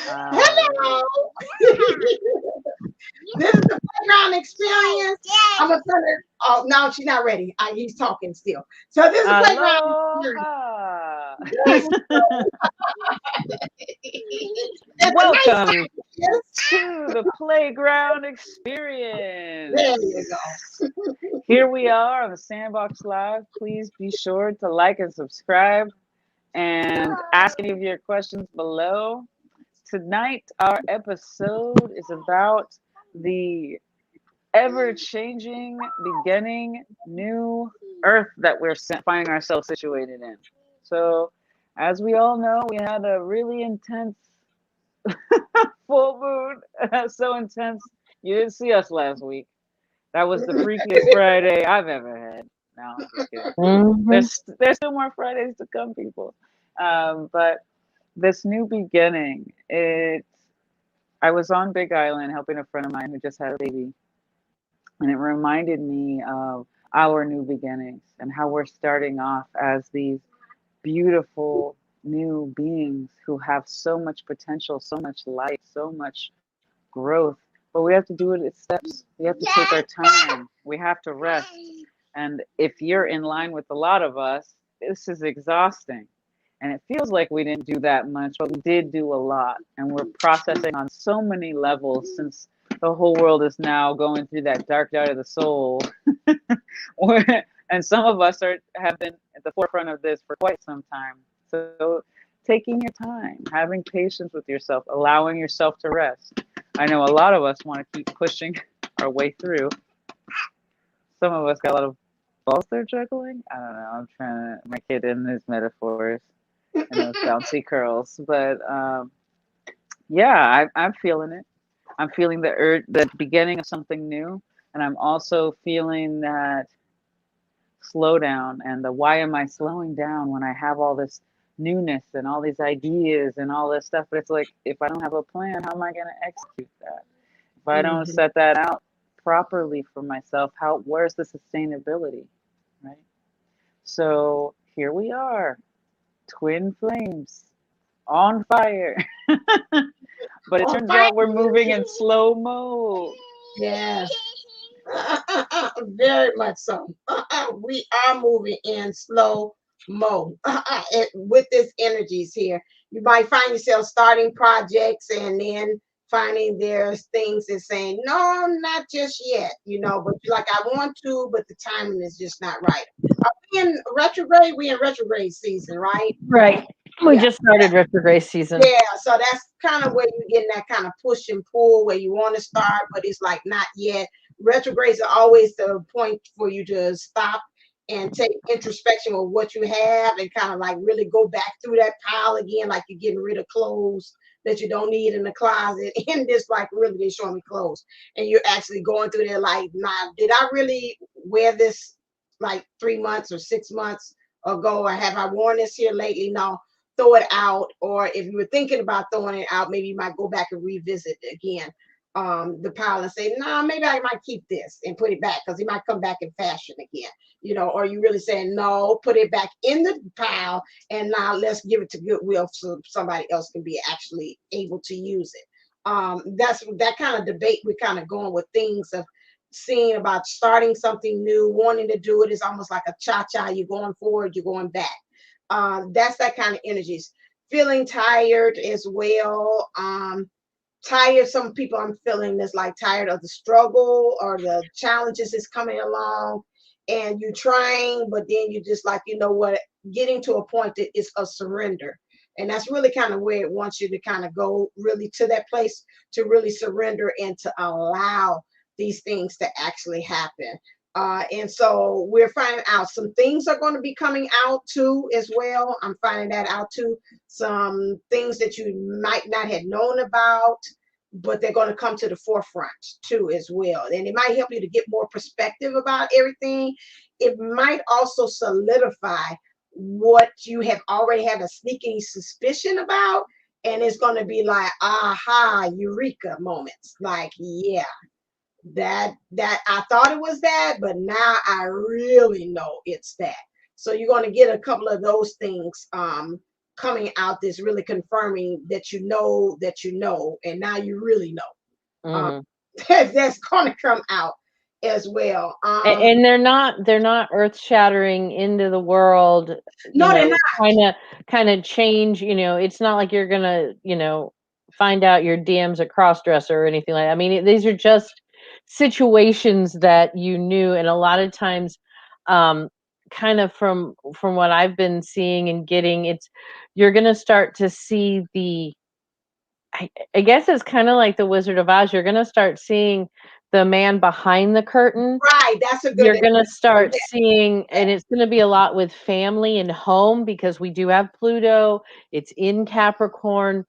Hello. This is the playground experience. I'm gonna turn it. Oh no, she's not ready. He's talking still. So this is the playground experience. Aloha. There you go. That's a nice Welcome time. Yes. to the playground experience. There you go. Here we are on the Sandbox Live. Please be sure to like and subscribe and ask any of your questions below. Tonight, our episode is about the ever changing, beginning, new earth that we're finding ourselves situated in. So, as we all know, we had a really intense full moon, so intense you didn't see us last week. That was the freakiest Friday I've ever had. No, I'm just kidding. Mhm. There's still more Fridays to come, people. But this new beginning, I was on Big Island helping a friend of mine who just had a baby, and it reminded me of our new beginnings and how we're starting off as these beautiful new beings who have so much potential, so much light, so much growth. But we have to do it in steps. We have to take our time. We have to rest. And if you're in line with a lot of us, this is exhausting. And it feels like we didn't do that much, but we did do a lot. And we're processing on so many levels since the whole world is now going through that dark night of the soul. And some of us have been at the forefront of this for quite some time. So taking your time, having patience with yourself, allowing yourself to rest. I know a lot of us want to keep pushing our way through. Some of us got a lot of balls they're juggling. I don't know. I'm trying to, my kid in his metaphors and those bouncy curls. But yeah, I'm feeling it. I'm feeling the beginning of something new. And I'm also feeling that slow down and the why am I slowing down when I have all this newness and all these ideas and all this stuff. But it's like, if I don't have a plan, how am I going to execute that? If I don't Mhm. set that out properly for myself, where's the sustainability, right? So here we are, twin flames on fire. But it On turns fire. out we're moving in slow mo. Yes. Very much so. We are moving in slow mo with this energies here. You might find yourself starting projects and then finding there's things that saying, no, not just yet, but you're like, I want to, but the timing is just not right. Are we in retrograde? We in retrograde season, right? Right. We Yeah. just started retrograde season. Yeah, so that's kind of where you're getting that kind of push and pull where you want to start, but it's like not yet. Retrogrades are always the point for you to stop and take introspection of what you have and kind of like really go back through that pile again, like you're getting rid of clothes that you don't need in the closet. And this, like, really, they showing me clothes. And you're actually going through there, like, nah, did I really wear this like 3 months or 6 months ago? Or have I worn this here lately? No, throw it out. Or if you were thinking about throwing it out, maybe you might go back and revisit again the pile and say, nah, maybe I might keep this and put it back because it might come back in fashion again, or you really saying, no, put it back in the pile and now let's give it to Goodwill so somebody else can be actually able to use it. That's that kind of debate we're kind of going with things of seeing about starting something new, wanting to do it is almost like a cha-cha. You're going forward, you're going back. That's that kind of energies. Feeling tired as well. Tired. Some people I'm feeling this like tired of the struggle or the challenges is coming along, and you're trying, but then you just like, what, getting to a point that is a surrender. And that's really kind of where it wants you to kind of go really to that place to really surrender and to allow these things to actually happen. And so we're finding out some things are going to be coming out too as well. I'm finding that out too. Some things that you might not have known about, but they're going to come to the forefront too as well. And it might help you to get more perspective about everything. It might also solidify what you have already had a sneaking suspicion about. And it's going to be like, aha, eureka moments. Like, yeah, that I thought it was that, but now I really know it's that. So you're going to get a couple of those things coming out that's really confirming that you know, and now you really know. Mhm. That's gonna come out as well. And they're not earth shattering into the world, No, they're not. kind of change, it's not like you're gonna, find out your DM's a cross dresser or anything like that. I mean, these are just situations that you knew, and a lot of times, um, kind of from what I've been seeing and getting, you're gonna start to see I guess it's kind of like the Wizard of Oz. You're gonna start seeing the man behind the curtain. Right, that's a good You're gonna example. start seeing, and it's gonna be a lot with family and home because we do have Pluto. It's in Capricorn.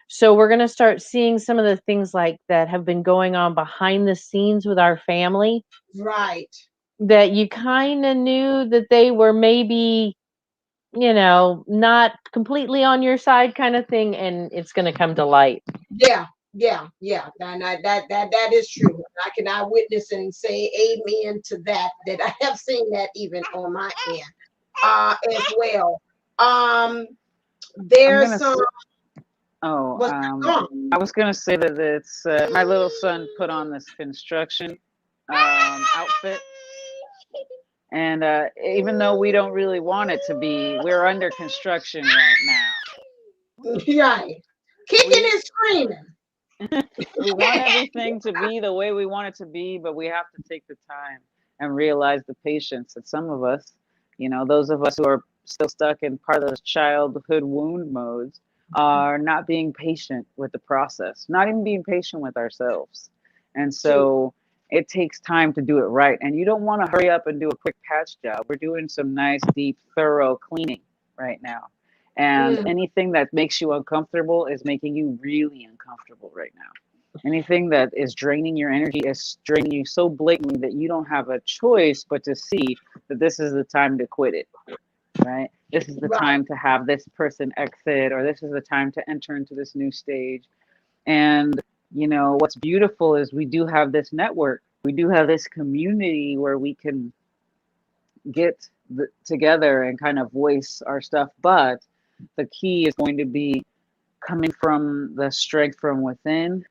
So we're gonna start seeing some of the things like that have been going on behind the scenes with our family Right. that you kind of knew that they were maybe, not completely on your side kind of thing, and it's gonna come to light. Yeah, yeah. And that is true. I can eyewitness and say amen to that. That I have seen that even on my end, as well. Um, I'm there's gonna some. Oh, What's going? I was gonna say that it's my little son put on this construction outfit, and even though we don't really want it to be, we're under construction right now. Right, kicking We and screaming. we want everything to be the way we want it to be, but we have to take the time and realize the patience that some of us, those of us who are still stuck in part of those childhood wound modes, are not being patient with the process, not even being patient with ourselves. And True. so it takes time to do it right. And you don't want to hurry up and do a quick patch job. We're doing some nice, deep, thorough cleaning right now. And Mm, anything that makes you uncomfortable is making you really uncomfortable right now. Anything that is draining your energy is draining you so blatantly that you don't have a choice but to see that this is the time to quit it, right? This is the right. time to have this person exit, or this is the time to enter into this new stage. And, what's beautiful is we do have this network, we do have this community where we can get together and kind of voice our stuff. But the key is going to be coming from the strength from within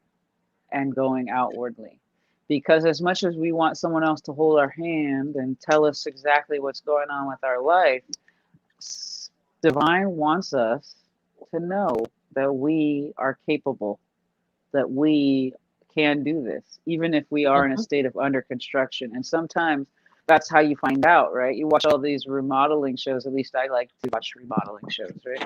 and going outwardly. Because as much as we want someone else to hold our hand and tell us exactly what's going on with our life, Divine wants us to know that we are capable, that we can do this, even if we are in a Mhm. state of under construction. And sometimes that's how you find out, right? You watch all these remodeling shows, at least I like to watch remodeling shows, right?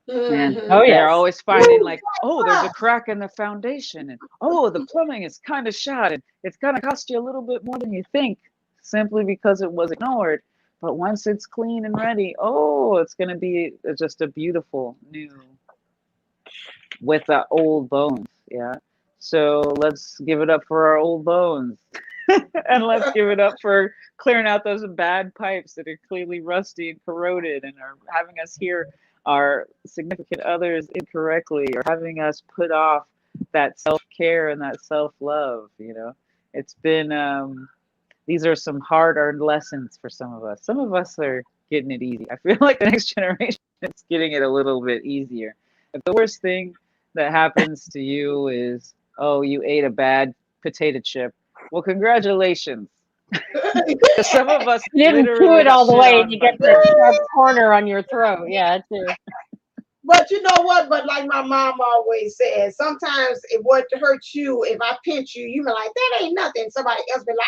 And Mm-hmm. Oh they're yes. always finding like, oh, there's a crack in the foundation, and oh, the plumbing is kind of shot, and it's gonna cost you a little bit more than you think, simply because it was ignored. But once it's clean and ready, oh, it's gonna be just a beautiful new with the old bones. Yeah. So let's give it up for our old bones. And let's give it up for clearing out those bad pipes that are clearly rusty and corroded and are having us hear our significant others incorrectly, or having us put off that self-care and that self-love. It's been these are some hard-earned lessons for some of us. Some of us are getting it easy. I feel like the next generation is getting it a little bit easier. If the worst thing that happens to you is, oh, you ate a bad potato chip, well, congratulations. Because some of us You didn't chew literally it got all the shit way and on you by get that birds. sharp corner on your throat. Yeah, too. But you know what? But like my mom always says, sometimes it would hurt you if I pinch you. You be like, that ain't nothing. Somebody else be like,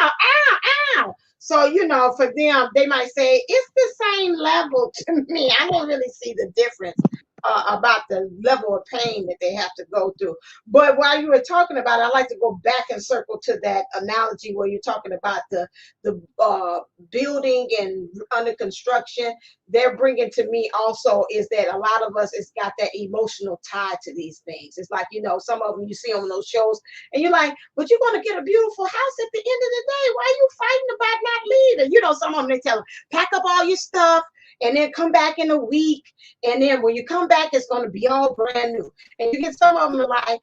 ow, ow, ow. So for them, they might say it's the same level to me. I don't really see the difference about the level of pain that they have to go through. But while you were talking about it, I like to go back and circle to that analogy where you're talking about the building and under construction. They're bringing to me also is that a lot of us has got that emotional tie to these things. It's like, some of them you see on those shows and you're like, but you're going to get a beautiful house at the end of the day. Why are you fighting about not leaving? Some of them, they tell them, pack up all your stuff and then come back in a week. And then when you come back, it's going to be all brand new. And you get some of them like,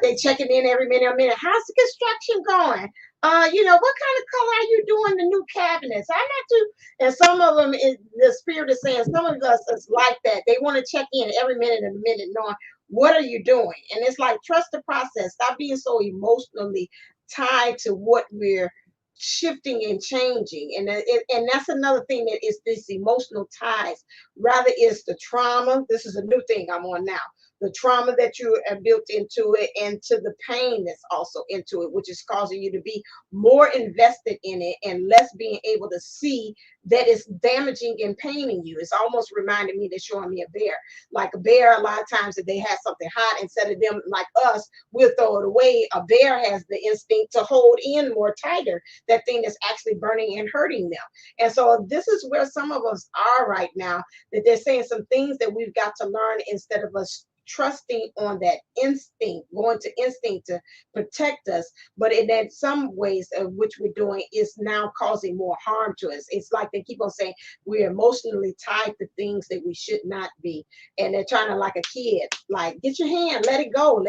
They checking in every minute a minute. How's the construction going? What kind of color are you doing the new cabinets? I'm not too. And some of them, the spirit is saying some of us is like that. They want to check in every minute and a minute, knowing what are you doing. And it's like trust the process. Stop being so emotionally tied to what we're shifting and changing. And that's another thing that is this emotional ties. Rather, is the trauma. This is a new thing I'm on now, the trauma that you have built into it, and to the pain that's also into it, which is causing you to be more invested in it and less being able to see that it's damaging and paining you. It's almost reminding me, they're showing me a bear. Like a bear, a lot of times if they have something hot, instead of them like us, we'll throw it away. A bear has the instinct to hold in more tighter that thing that's actually burning and hurting them. And so this is where some of us are right now, that they're saying some things that we've got to learn instead of us trusting on that instinct, going to instinct to protect us. But in that some ways of which we're doing is now causing more harm to us. It's like they keep on saying we're emotionally tied to things that we should not be. And they're trying to, like a kid, like, get your hand, let it go.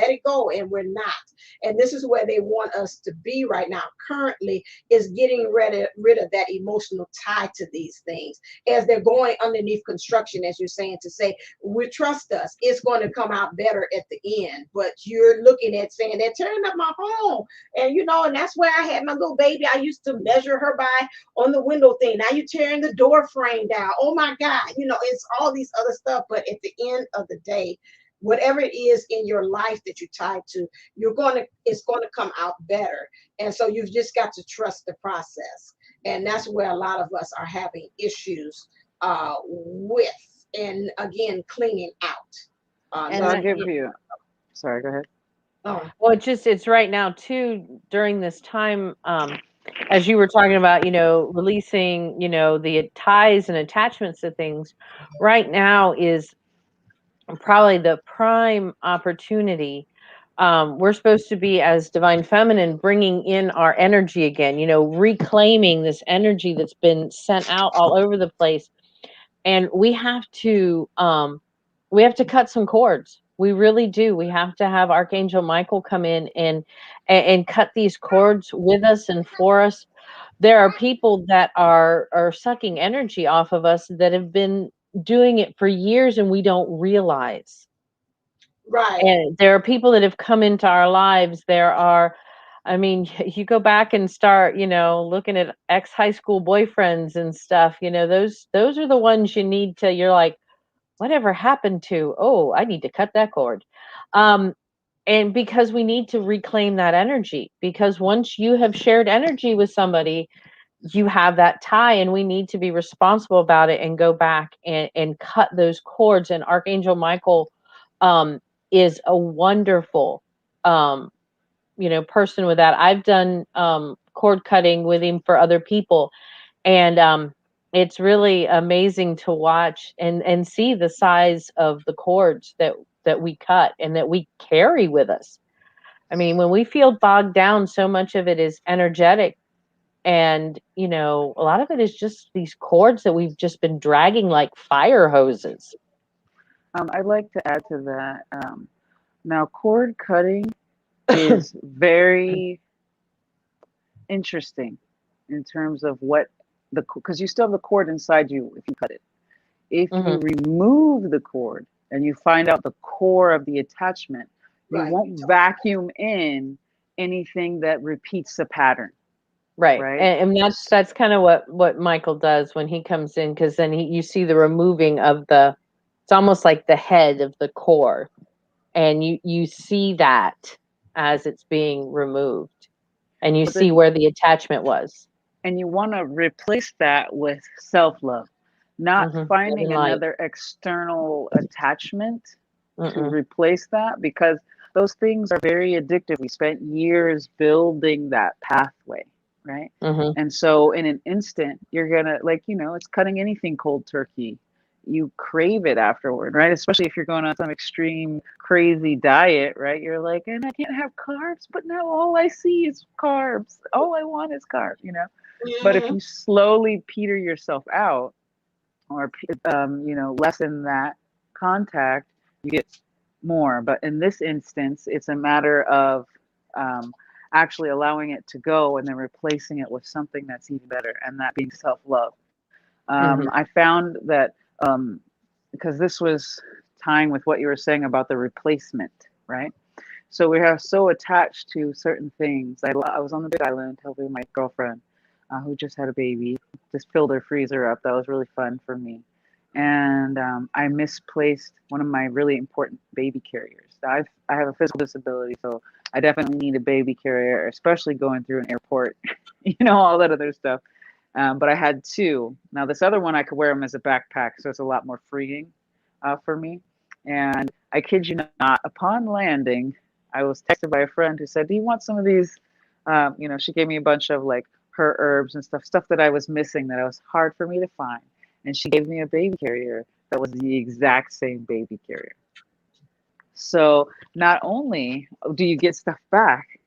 And we're not. And this is where they want us to be right now. Currently is getting rid of that emotional tie to these things as they're going underneath construction, as you're saying, to say, we trust us, it's going to come out better at the end. But you're looking at saying they're tearing up my home, and that's where I had my little baby. I used to measure her by on the window thing. Now you're tearing the door frame down. Oh my God, it's all these other stuff. But at the end of the day, whatever it is in your life that you're tied to, it's going to come out better. And so you've just got to trust the process. And that's where a lot of us are having issues with, and again, cleaning out. And So I'll That's, that, give you. Sorry, go ahead. oh, well, it's right now too during this time, as you were talking about, releasing, the ties and attachments to things. Right now is probably the prime opportunity. We're supposed to be, as divine feminine, bringing in our energy again, reclaiming this energy that's been sent out all over the place. And we have to cut some cords. We really do. We have to have Archangel Michael come in and cut these cords with us and for us. There are people that are sucking energy off of us that have been doing it for years and we don't realize. right, And there are people that have come into our lives. I mean, you go back and start, looking at ex high school boyfriends and stuff, those are the ones you're like, whatever happened to, oh, I need to cut that cord. Um, and because we need to reclaim that energy, because once you have shared energy with somebody, you have that tie, and we need to be responsible about it and go back and cut those cords. And Archangel Michael um, is a wonderful um, person with that. I've done cord cutting with him for other people, and it's really amazing to watch and see the size of the cords that we cut and that we carry with us. I mean, when we feel bogged down, so much of it is energetic, and a lot of it is just these cords that we've just been dragging like fire hoses. I'd like to add to that. Now, cord cutting is very interesting in terms of because you still have the cord inside you if you cut it. If you Hmm. remove the cord and you find out the core of the attachment, you right. won't vacuum in anything that repeats the pattern, Right. right? And that's kind of what Michael does when he comes in, because then you see the removing of it's almost like the head of the core, and you see that as it's being removed, and you But see then, where the attachment was. and you want to replace that with self love, not Hmm. Love and finding light. another external attachment to Mm-mm. replace that, because those things are very addictive. We spent years building that pathway, right? Hmm. And so in an instant, you're gonna, like, it's cutting anything cold turkey. You crave it afterward, right? Especially if you're going on some extreme crazy diet, right? You're like, and I can't have carbs, but now all I see is carbs. All I want is carbs. But if Hmm. you slowly peter yourself out, or lessen that contact, you get more. But in this instance, it's a matter of um, actually allowing it to go and then replacing it with something that's even better, and that being self love. Mm-hmm. I found that um, because this was tying with what you were saying about the replacement, right? So we are so attached to certain things. I was on the Big Island helping my girlfriend who just had a baby, just filled her freezer up. That was really fun for me. And I misplaced one of my really important baby carriers. I have a physical disability, so I definitely need a baby carrier, especially going through an airport, all that other stuff. But I had two. Now, this other one, I could wear them as a backpack, so it's a lot more freeing for me. And I kid you not, upon landing, I was texted by a friend who said, "Do you want some of these?" She gave me a bunch of like her herbs and stuff that I was missing that it was hard for me to find. And she gave me a baby carrier that was the exact same baby carrier. So not only do you get stuff back,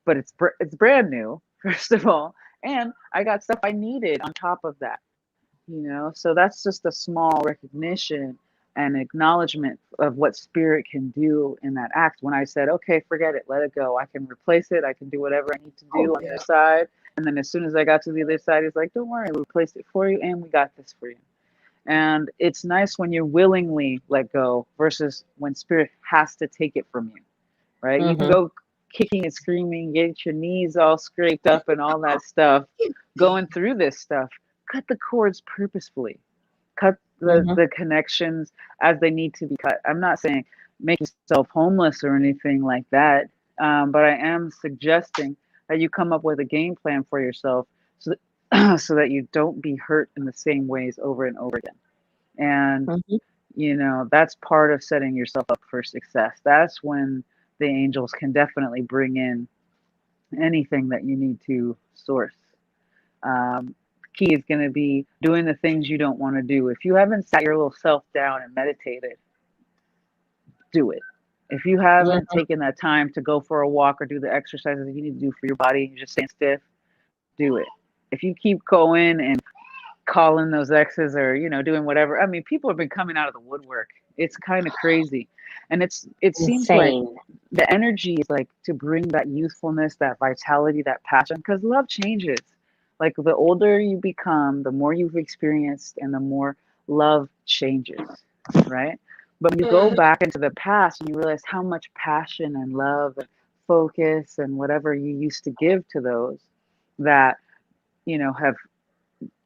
but it's brand new, first of all, and I got stuff I needed on top of that. So that's just a small recognition and acknowledgement of what spirit can do in that act. When I said, okay, forget it, let it go, I can replace it, I can do whatever I need to Oh do on the yeah. other side. And then as soon as I got to the other side, he's like, don't worry, we replaced it for you and we got this for you. And it's nice when you willingly let go versus when spirit has to take it from you, right? You can Mm-hmm. go kicking and screaming, get your knees all scraped up and all that stuff, going through this stuff. Cut the cords purposefully. Cut Mm-hmm. the connections as they need to be cut. I'm not saying make yourself homeless or anything like that, but I am suggesting that you come up with a game plan for yourself so that, so that you don't be hurt in the same ways over and over again. And Mm-hmm. that's part of setting yourself up for success. That's when the angels can definitely bring in anything that you need to source. Key is going to be doing the things you don't want to do. If you haven't sat your little self down and meditated, do it. If you haven't Mm-hmm. taken that time to go for a walk or do the exercises you need to do for your body, you're just staying stiff, do it. If you keep going and calling those exes or doing whatever, I mean, people have been coming out of the woodwork. It's kind of crazy, and it seems like Insane. the energy is like to bring that youthfulness, that vitality, that passion, because love changes. Like the older you become, the more you've experienced and the more love changes, right? But when you go Mhm. back into the past and you realize how much passion and love and focus and whatever you used to give to those that have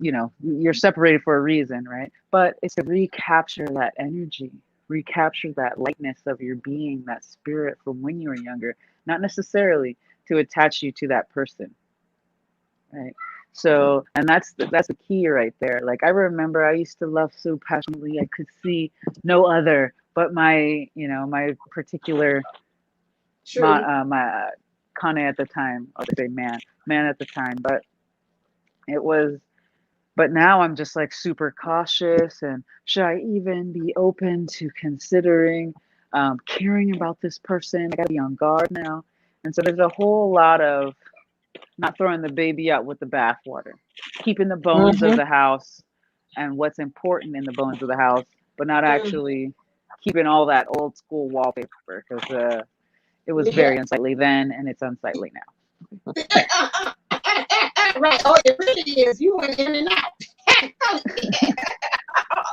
you're separated for a reason, right? But it's to recapture that energy, recapture that lightness of your being, that spirit from when you were younger, not necessarily to attach you to that person, right? So, and that's the key right there. Like I remember I used to love so passionately, I could see no other but my particular True. my Kane at the time. I'll say man at the time, but it was. But now I'm just like super cautious, and should I even be open to considering caring about this person? I gotta be on guard now. And so there's a whole lot of not throwing the baby out with the bathwater, keeping the bones of Mm-hmm. the house and what's important in the bones of the house, but not Mhm. actually keeping all that old school wallpaper because it was Yeah. very unsightly then and it's unsightly now. Right. Oh, it really is. You went in and out.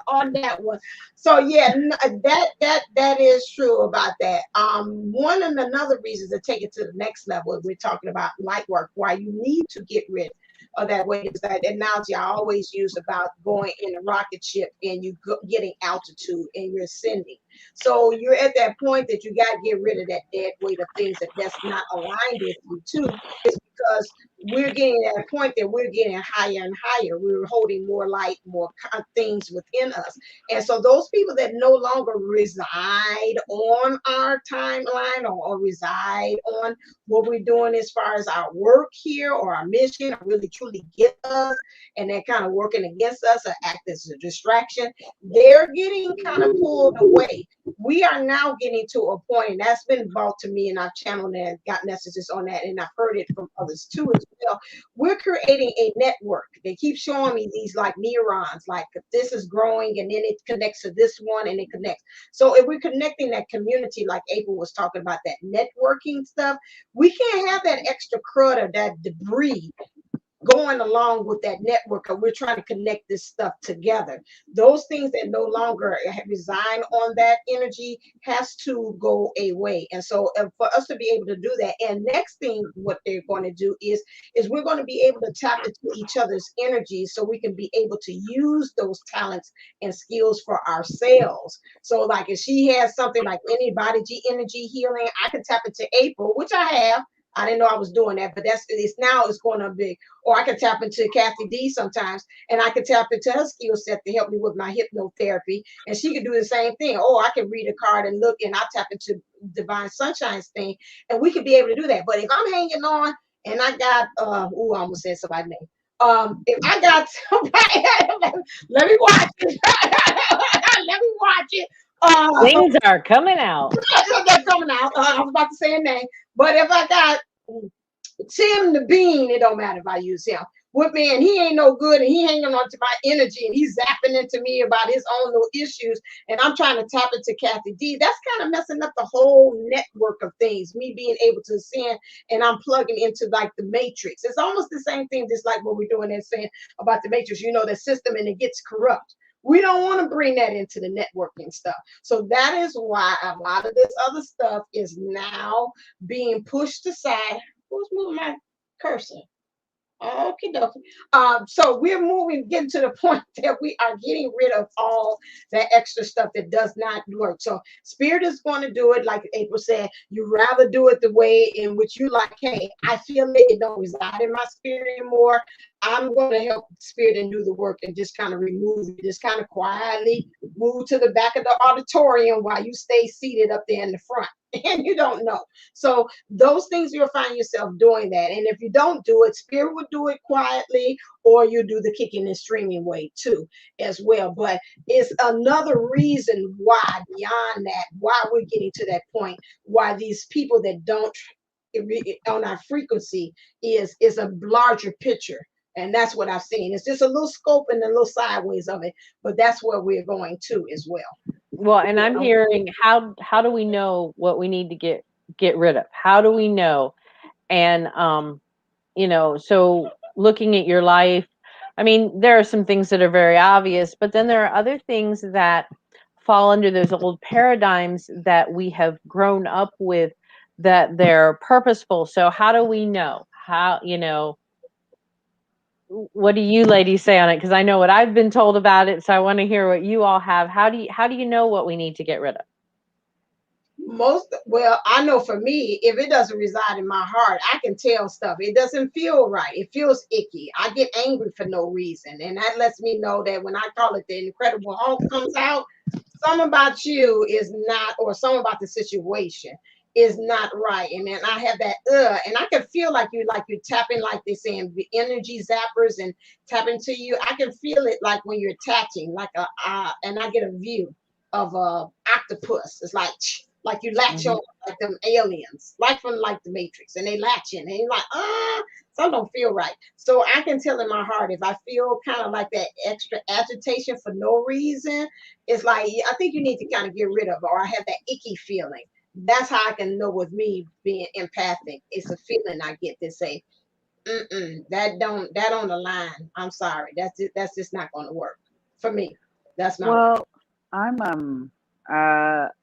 On that one. So yeah, that is true about that. One and another reason to take it to the next level, we're talking about light work, why you need to get rid of that weight is that analogy I always use about going in a rocket ship and getting altitude and you're ascending. So you're at that point that you got to get rid of that dead weight of things that's not aligned with you too. It's because we're getting at a point that we're getting higher and higher. We're holding more light, more things within us. And so those people that no longer reside on our timeline or reside on what we're doing as far as our work here or our mission or really truly get us and they're kind of working against us or act as a distraction, they're getting kind of pulled away. we are now getting to a point, and that's been brought to me, and I've channeled and got messages on that, and I've heard it from others too as well. We're creating a network. They keep showing me these like neurons, like this is growing, and then it connects to this one, and it connects. So if we're connecting that community, like April was talking about, that networking stuff, we can't have that extra crud or that debris going along with that network, or we're trying to connect this stuff together. Those things that no longer reside on that energy has to go away. And so for us to be able to do that, and next thing what they're going to do is we're going to be able to tap into each other's energy, so we can be able to use those talents and skills for ourselves. So like if she has something like any body energy healing, I can tap into April, which I have. I didn't know I was doing that, but it's now it's going to be. Or I can tap into Kathy D sometimes, and I can tap into her skill set to help me with my hypnotherapy, and she can do the same thing. Oh, I can read a card and look, and I tap into Divine Sunshine's thing, and we could be able to do that. But if I'm hanging on, and I got I almost said somebody's name. If I got somebody, let me watch it. Let me watch it. Things are coming out. They're coming out. I was about to say a name, but if I got Tim the Bean, it don't matter if I use him. With me, and he ain't no good, and he hanging on to my energy, and he's zapping into me about his own little issues, and I'm trying to tap into Kathy D. That's kind of messing up the whole network of things. Me being able to send, and I'm plugging into like the matrix. It's almost the same thing, just like what we're doing and saying about the matrix. You know, the system, and it gets corrupt. We don't want to bring that into the networking stuff. So that is why a lot of this other stuff is now being pushed aside. Who's moving my cursor? Okay, dokie. So we're moving, getting to the point that we are getting rid of all that extra stuff that does not work. So Spirit is going to do it, like April said. You rather do it the way in which you like. Hey, I feel it. It don't reside in my spirit anymore. I'm going to help Spirit and do the work and just kind of remove it. Just kind of quietly move to the back of the auditorium while you stay seated up there in the front, and you don't know. So those things, you'll find yourself doing that. And if you don't do it, Spirit would do it quietly, or you do the kicking and streaming way too as well. But it's another reason why, beyond that, why we're getting to that point, why these people that don't on our frequency is a larger picture. And that's what I've seen. It's just a little scope and a little sideways of it, but that's where we're going to as well. Well, and I'm hearing how do we know what we need to get rid of? How do we know? And so looking at your life, I mean, there are some things that are very obvious, but then there are other things that fall under those old paradigms that we have grown up with, that they're purposeful. So how do we know? What do you ladies say on it? Because I know what I've been told about it, so I want to hear what you all have. How do you know what we need to get rid of? Well, I know for me, if it doesn't reside in my heart, I can tell stuff. It doesn't feel right. It feels icky. I get angry for no reason. And that lets me know that when I call it the Incredible Hulk comes out, something about you is not, or something about the situation is not right. And then I have that and I can feel like you're tapping, like they saying the energy zappers and tapping to you. I can feel it like when you're attaching, like and I get a view of a octopus. It's like you latch on, like them aliens, like from like the Matrix, and they latch in, and you're like, something don't feel right. So I can tell in my heart if I feel kind of like that extra agitation for no reason, it's like I think you need to kind of get rid of, or I have that icky feeling. That's how I can know with me being empathic. It's a feeling I get to say, that on the line. I'm sorry, that's just not going to work for me. That's my way. Well, I'm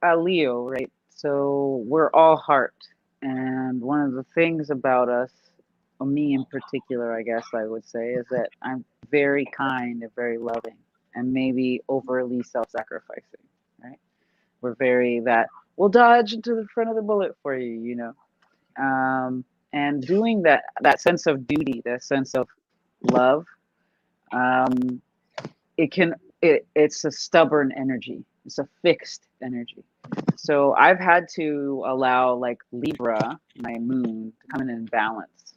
a Leo, right? So we're all heart, and one of the things about us, or me in particular, I guess I would say, is that I'm very kind and very loving, and maybe overly self-sacrificing, right? We're very that we'll dodge into the front of the bullet for you, and doing that sense of duty, that sense of love, um, it's a stubborn energy. It's a fixed energy. So I've had to allow like Libra, my moon, to come in balance,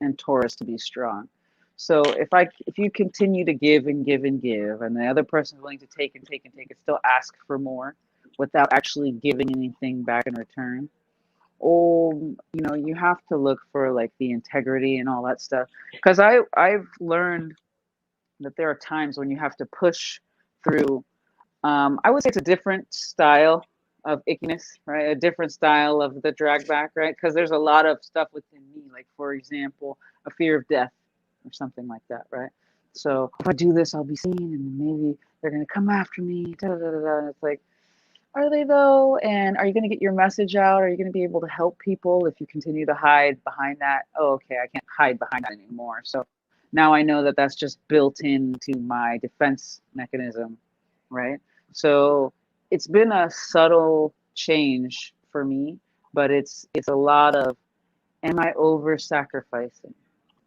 and Taurus to be strong. So if you continue to give and give and give, and the other person is willing to take and take and take and still ask for more, without actually giving anything back in return. Oh, you have to look for like the integrity and all that stuff. Because I've learned that there are times when you have to push through. I would say it's a different style of ickiness, right? A different style of the drag back, right? Because there's a lot of stuff within me, like for example, a fear of death or something like that, right? So if I do this, I'll be seen, and maybe they're gonna come after me. Da, da, da, da. And it's like, are they though? And are you gonna get your message out? Are you gonna be able to help people if you continue to hide behind that? Oh, okay, I can't hide behind that anymore. So now I know that that's just built into my defense mechanism, right? So it's been a subtle change for me, but it's a lot of, am I over sacrificing?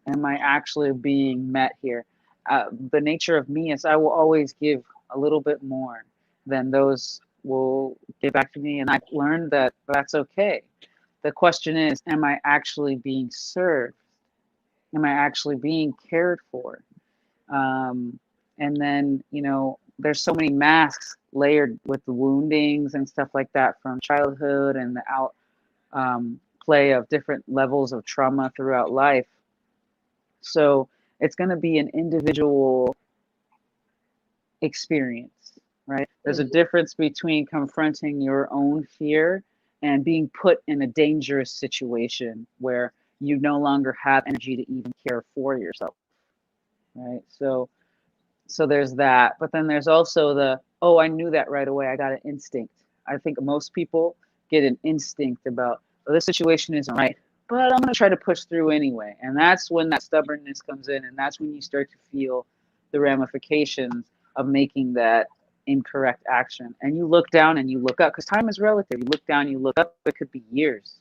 Am I actually being met here? The nature of me is I will always give a little bit more than those will give back to me, and I've learned that that's okay. The question is, am I actually being served? Am I actually being cared for? Um, and then, there's so many masks layered with the woundings and stuff like that from childhood and the out play of different levels of trauma throughout life. So it's going to be an individual experience, right? There's a difference between confronting your own fear and being put in a dangerous situation where you no longer have energy to even care for yourself, right? So there's that, but then there's also the, oh, I knew that right away. I got an instinct. I think most people get an instinct about, oh, this situation isn't right, but I'm going to try to push through anyway. And that's when that stubbornness comes in, and that's when you start to feel the ramifications of making that incorrect action. And you look down and you look up, because time is relative. You look down, you look up, it could be years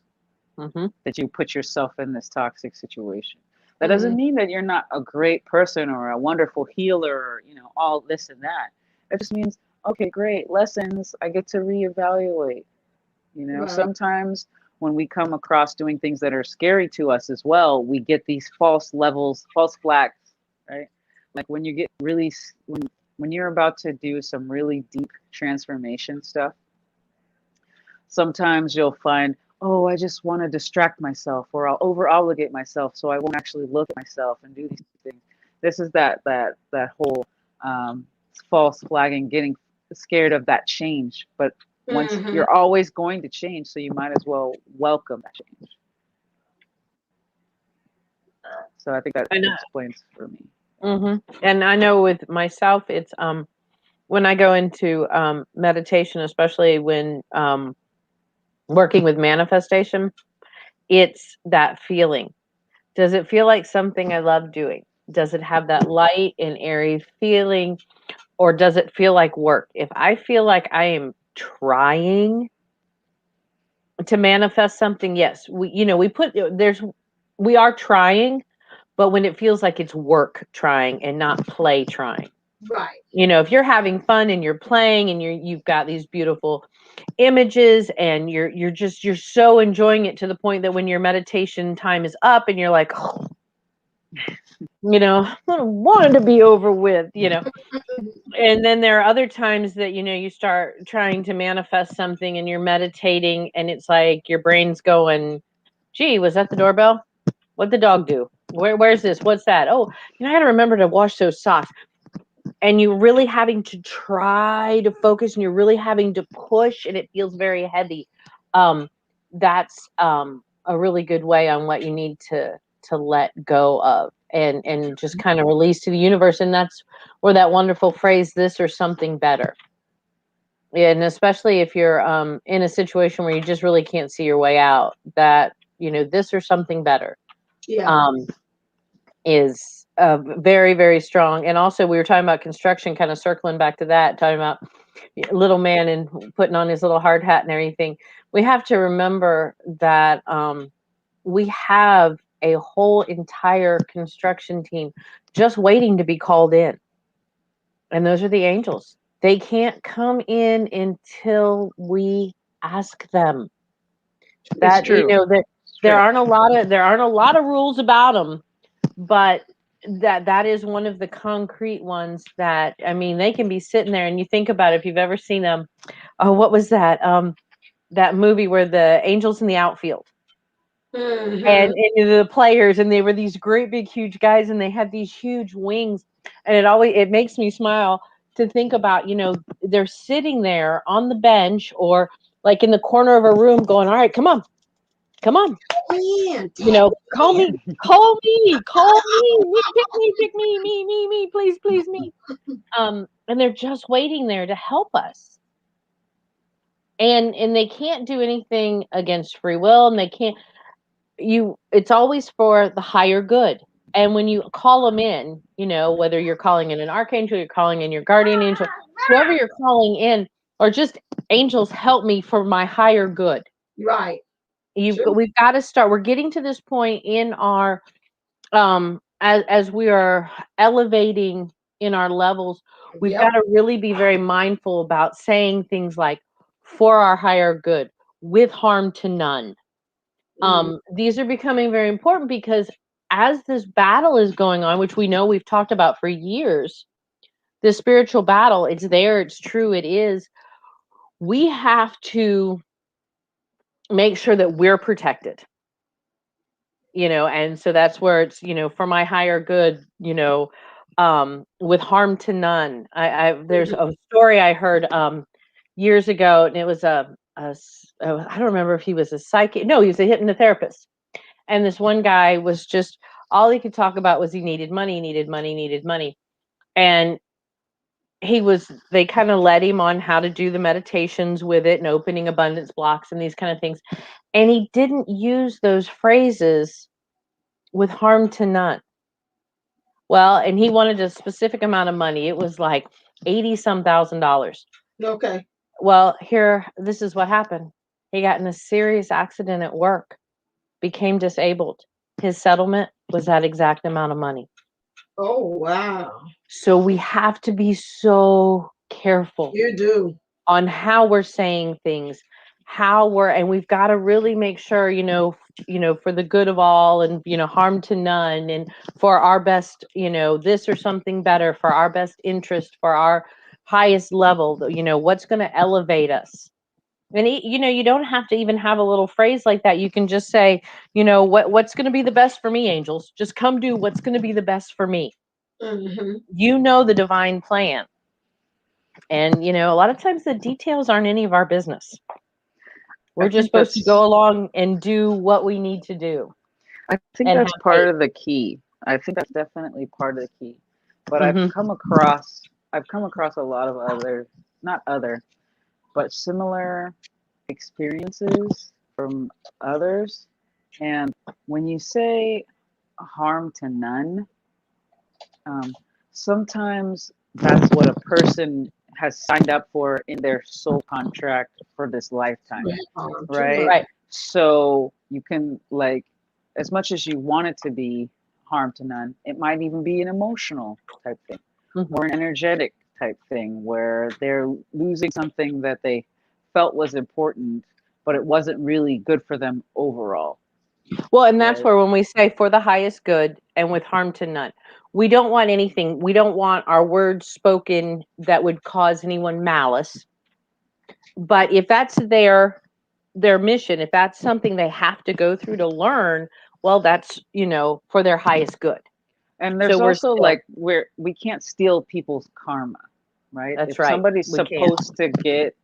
that you put yourself in this toxic situation. That doesn't mean that you're not a great person or a wonderful healer or, all this and that. It just means, okay, great lessons. I get to reevaluate. Right. Sometimes when we come across doing things that are scary to us as well, we get these false levels, false flags, right? Like when you get really, when you're about to do some really deep transformation stuff, sometimes you'll find, oh, I just want to distract myself, or I'll over obligate myself so I won't actually look at myself and do these things. This is that whole um, false flagging, getting scared of that change. But once Mm-hmm. you're always going to change, so you might as well welcome that change. So I think that I know. explains for me. And I know with myself, it's when I go into meditation, especially when working with manifestation, it's that feeling. Does it feel like something I love doing? Does it have that light and airy feeling, or does it feel like work? If I feel like I am trying to manifest something, yes, we are trying, but when it feels like it's work trying and not play trying. Right. If you're having fun and you're playing and you've got these beautiful images and you're so enjoying it to the point that when your meditation time is up and you're like, oh, I wanted to be over with. And then there are other times that you start trying to manifest something and you're meditating and it's like your brain's going, gee, was that the doorbell? What'd the dog do? Where's this? What's that? Oh, I got to remember to wash those socks. And you're really having to try to focus and you're really having to push and it feels very heavy. That's a really good way on what you need to let go of and just kind of release to the universe. And that's where that wonderful phrase, this or something better. Yeah, and especially if you're in a situation where you just really can't see your way out, that this or something better. Yeah. Um, is very, very strong. And also, we were talking about construction, kind of circling back to that, talking about little man and putting on his little hard hat and everything. We have to remember that we have a whole entire construction team just waiting to be called in. And those are the angels. They can't come in until we ask them. It's That true. that It's there true. aren't a lot of rules about them, but that is one of the concrete ones that, I mean, they can be sitting there and you think about it, if you've ever seen them. Oh, what was that? That movie where the angels in the outfield, Mm-hmm. and the players, and they were these great big huge guys, and they had these huge wings, and it makes me smile to think about, they're sitting there on the bench or like in the corner of a room going, all right, come on, Man, tag call me me, pick me, please me. And they're just waiting there to help us. And they can't do anything against free will, and they can't, it's always for the higher good. And when you call them in, whether you're calling in an archangel, you're calling in your guardian angel, whoever you're calling in, or just angels, help me for my higher good. in. Right. True. We've got to start. We're getting to this point in our, as we are elevating in our levels, we've got Yep. to really be very mindful about saying things like, for our higher good, with harm to none. Mm, These are becoming very important because as this battle is going on, which we know we've talked about for years, the spiritual battle, it's there, it's true, it is. We have to make sure that we're protected, and so that's where it's, for my higher good, with harm to none. There's mhm. a story I heard years ago, and it was I don't remember if he was a psychic. No, he was a hypnotherapist. And this one guy was just, all he could talk about was he needed money, needed money, needed money. And they kind of led him on how to do the meditations with it and opening abundance blocks and these kind of things. And he didn't use those phrases, with harm to none. Well, and he wanted a specific amount of money. It was like 80 some $1,000. Okay. Well, this is what happened. He got in a serious accident at work, became disabled. His settlement was that exact amount of money. Oh, wow. So we have to be so careful You do. on how we're saying things, and we've got to really make sure, for the good of all, and, harm to none, and for our best, this or something better, for our best interest, for our highest level, what's going to elevate us. And you don't have to even have a little phrase like that. You can just say, what's going to be the best for me, angels? Just come do what's going to be the best for me. Mm-hmm. The divine plan. And, a lot of times the details aren't any of our business. I We're just think supposed to go that's along and do what we need to do I think and that's have part faith. of the key. I think that's definitely part of the key. But Hmm. I've come across a lot of other, not other, but similar experiences from others. And when you say harm to none, um, sometimes that's what a person has signed up for in their soul contract for this lifetime, To right? none. Right. So you can, like, as much as you want it to be harm to none, it might even be an emotional type thing Hmm. or an energetic type thing where they're losing something that they felt was important, but it wasn't really good for them overall, Well, and that's right? where, when we say for the highest good and with harm to none, we don't want anything. We don't want our words spoken that would cause anyone malice. But if that's their mission, if that's something they have to go through to learn, well, that's, for their highest good. And So there's we're also still, like where we can't steal people's karma, right? that's If right. somebody's We can't. supposed to get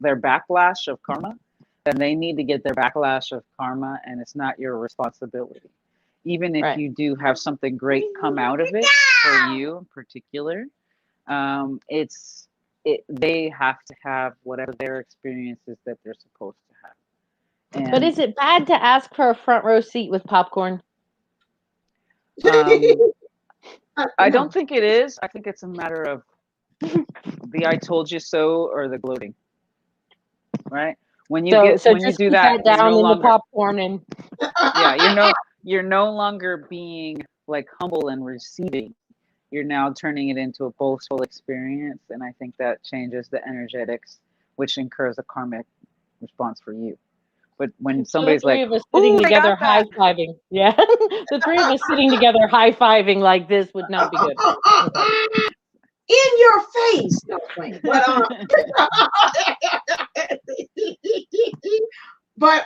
their backlash of karma, then they need to get their backlash of karma, and it's not your responsibility. Even if Right. you do have something great come out of it for you in particular, it's they have to have whatever their experiences that they're supposed to have. But And is it bad to ask for a front row seat with popcorn? um, I don't No. think it is. I think it's a matter of the "I told you so" or the gloating, right? So When you just do put that, that you're down no in the longer, popcorn and yeah, you're no longer being like humble and receiving. You're now turning it into a boastful experience, and I think that changes the energetics, which incurs a karmic response for you. But when So the somebody's three like, of us sitting "Ooh, I together got high that," fiving. Yeah. The three of us sitting together high fiving like this would not be good. Okay. In your face. No, playing. But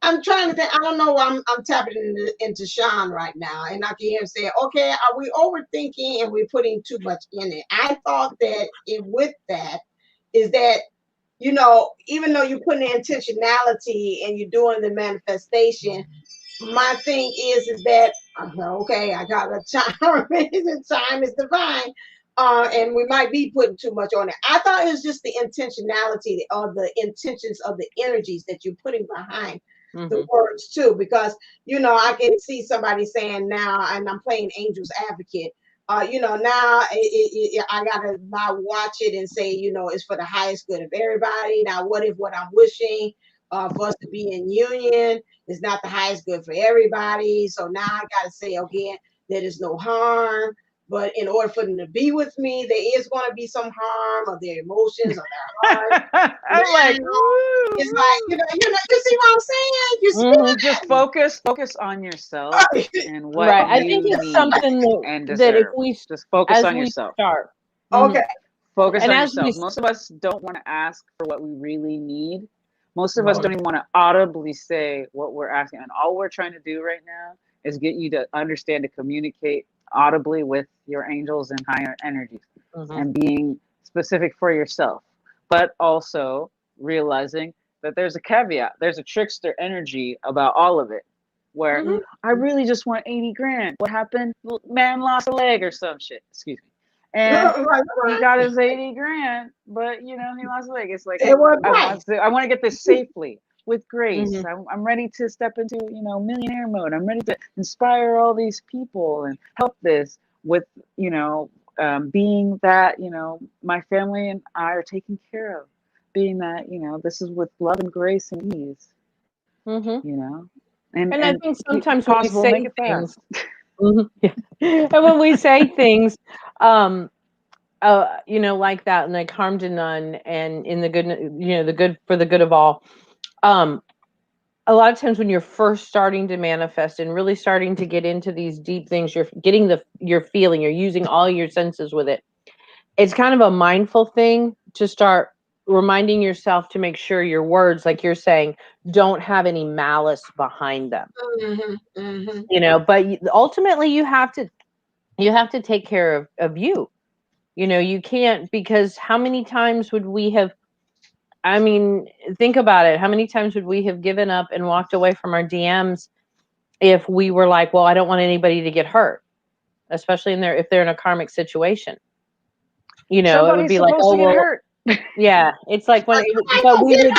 I'm trying to think. I don't know why I'm tapping into Sean right now, and I can hear him say, "Okay, are we overthinking and we're putting too much in it?" I thought that with that is that, even though you're putting the intentionality and you're doing the manifestation, my thing is that okay, I got a time. Time is divine, and we might be putting too much on it. I thought it was just the intentionality or the intentions of the energies that you're putting behind the words too, because I can see somebody saying now, and I'm playing angel's advocate. Now I gotta not watch it and say, it's for the highest good of everybody. Now, what if what I'm wishing for us to be in union is not the highest good for everybody? So now I gotta say again that there's no harm. But in order for them to be with me, there is going to be some harm of their emotions, of their heart. I'm like, It's like, you see what I'm saying? You Mm-hmm. just focus on yourself and what Right. I think you it's need something and that if deserve. we, Just focus as on we yourself. start, Okay. Focus and on as we, yourself. Most of us don't want to ask for what we really need. Most of us right. don't even want to audibly say what we're asking. And all we're trying to do right now is get you to understand, to communicate audibly with your angels and higher energies, and being specific for yourself, but also realizing that there's a caveat, there's a trickster energy about all of it, where I really just want 80 grand. What happened? Man lost a leg or some shit. Excuse me. And he got his 80 grand, but he lost a leg. It's like, It was I want to get this safely with grace. Mm-hmm. I'm ready to step into, millionaire mode. I'm ready to inspire all these people and help this with, being that, my family and I are taken care of, being that, this is with love and grace and ease, Mm-hmm. and And I think if sometimes when we possible, say make it things, fast. yeah. And when we say things, um, like that, and like harm to none, and in the good, the good for the good of all. Um, a lot of times when you're first starting to manifest and really starting to get into these deep things, you're getting you're feeling, you're using all your senses with it. It's kind of a mindful thing to start reminding yourself to make sure your words, like you're saying, don't have any malice behind them. But ultimately you have to take care of you. You can't, because how many times would we have, I mean, think about it. How many times would we have given up and walked away from our DMs if we were like, well, I don't want anybody to get hurt, especially if they're in a karmic situation. It would Somebody's be like, supposed oh to get well, hurt. yeah. It's like when, but we would,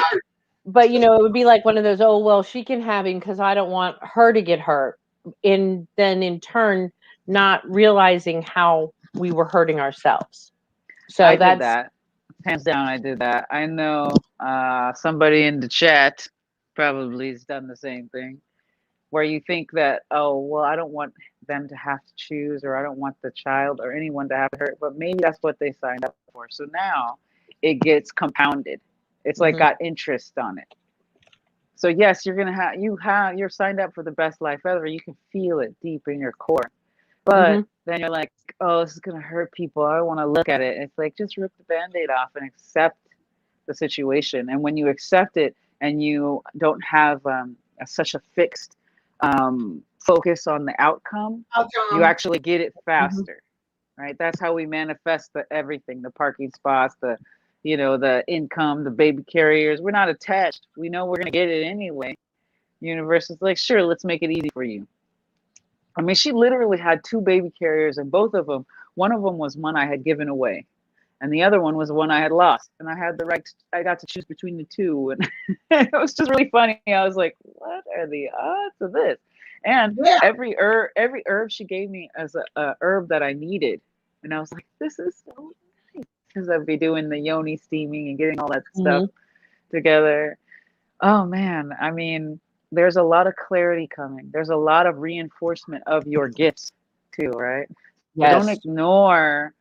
but it would be like one of those, oh well, she can have him because I don't want her to get hurt, and then in turn not realizing how we were hurting ourselves. So I did that's that. Hands down, I did that. I know somebody in the chat probably has done the same thing, where you think that, oh, well, I don't want them to have to choose, or I don't want the child or anyone to have to hurt, but maybe that's what they signed up for. So now it gets compounded. It's like got interest on it. So yes, you're signed up for the best life ever. You can feel it deep in your core. But then you're like, oh, this is gonna hurt people. I don't want to look at it. It's like, just rip the band-aid off and accept the situation. And when you accept it and you don't have such a fixed focus on the outcome, you actually get it faster, right? That's how we manifest everything: the parking spots, the income, the baby carriers. We're not attached. We know we're gonna get it anyway. Universe is like, sure, let's make it easy for you. I mean, she literally had two baby carriers, and both of them, one of them was one I had given away, and the other one was one I had lost. And I had the right, I got to choose between the two. And it was just really funny. I was like, what are the odds of this? And every herb she gave me as a herb that I needed. And I was like, this is so nice. Because I'd be doing the yoni steaming and getting all that stuff together. Oh man, I mean, there's a lot of clarity coming. There's a lot of reinforcement of your gifts too, right? So don't ignore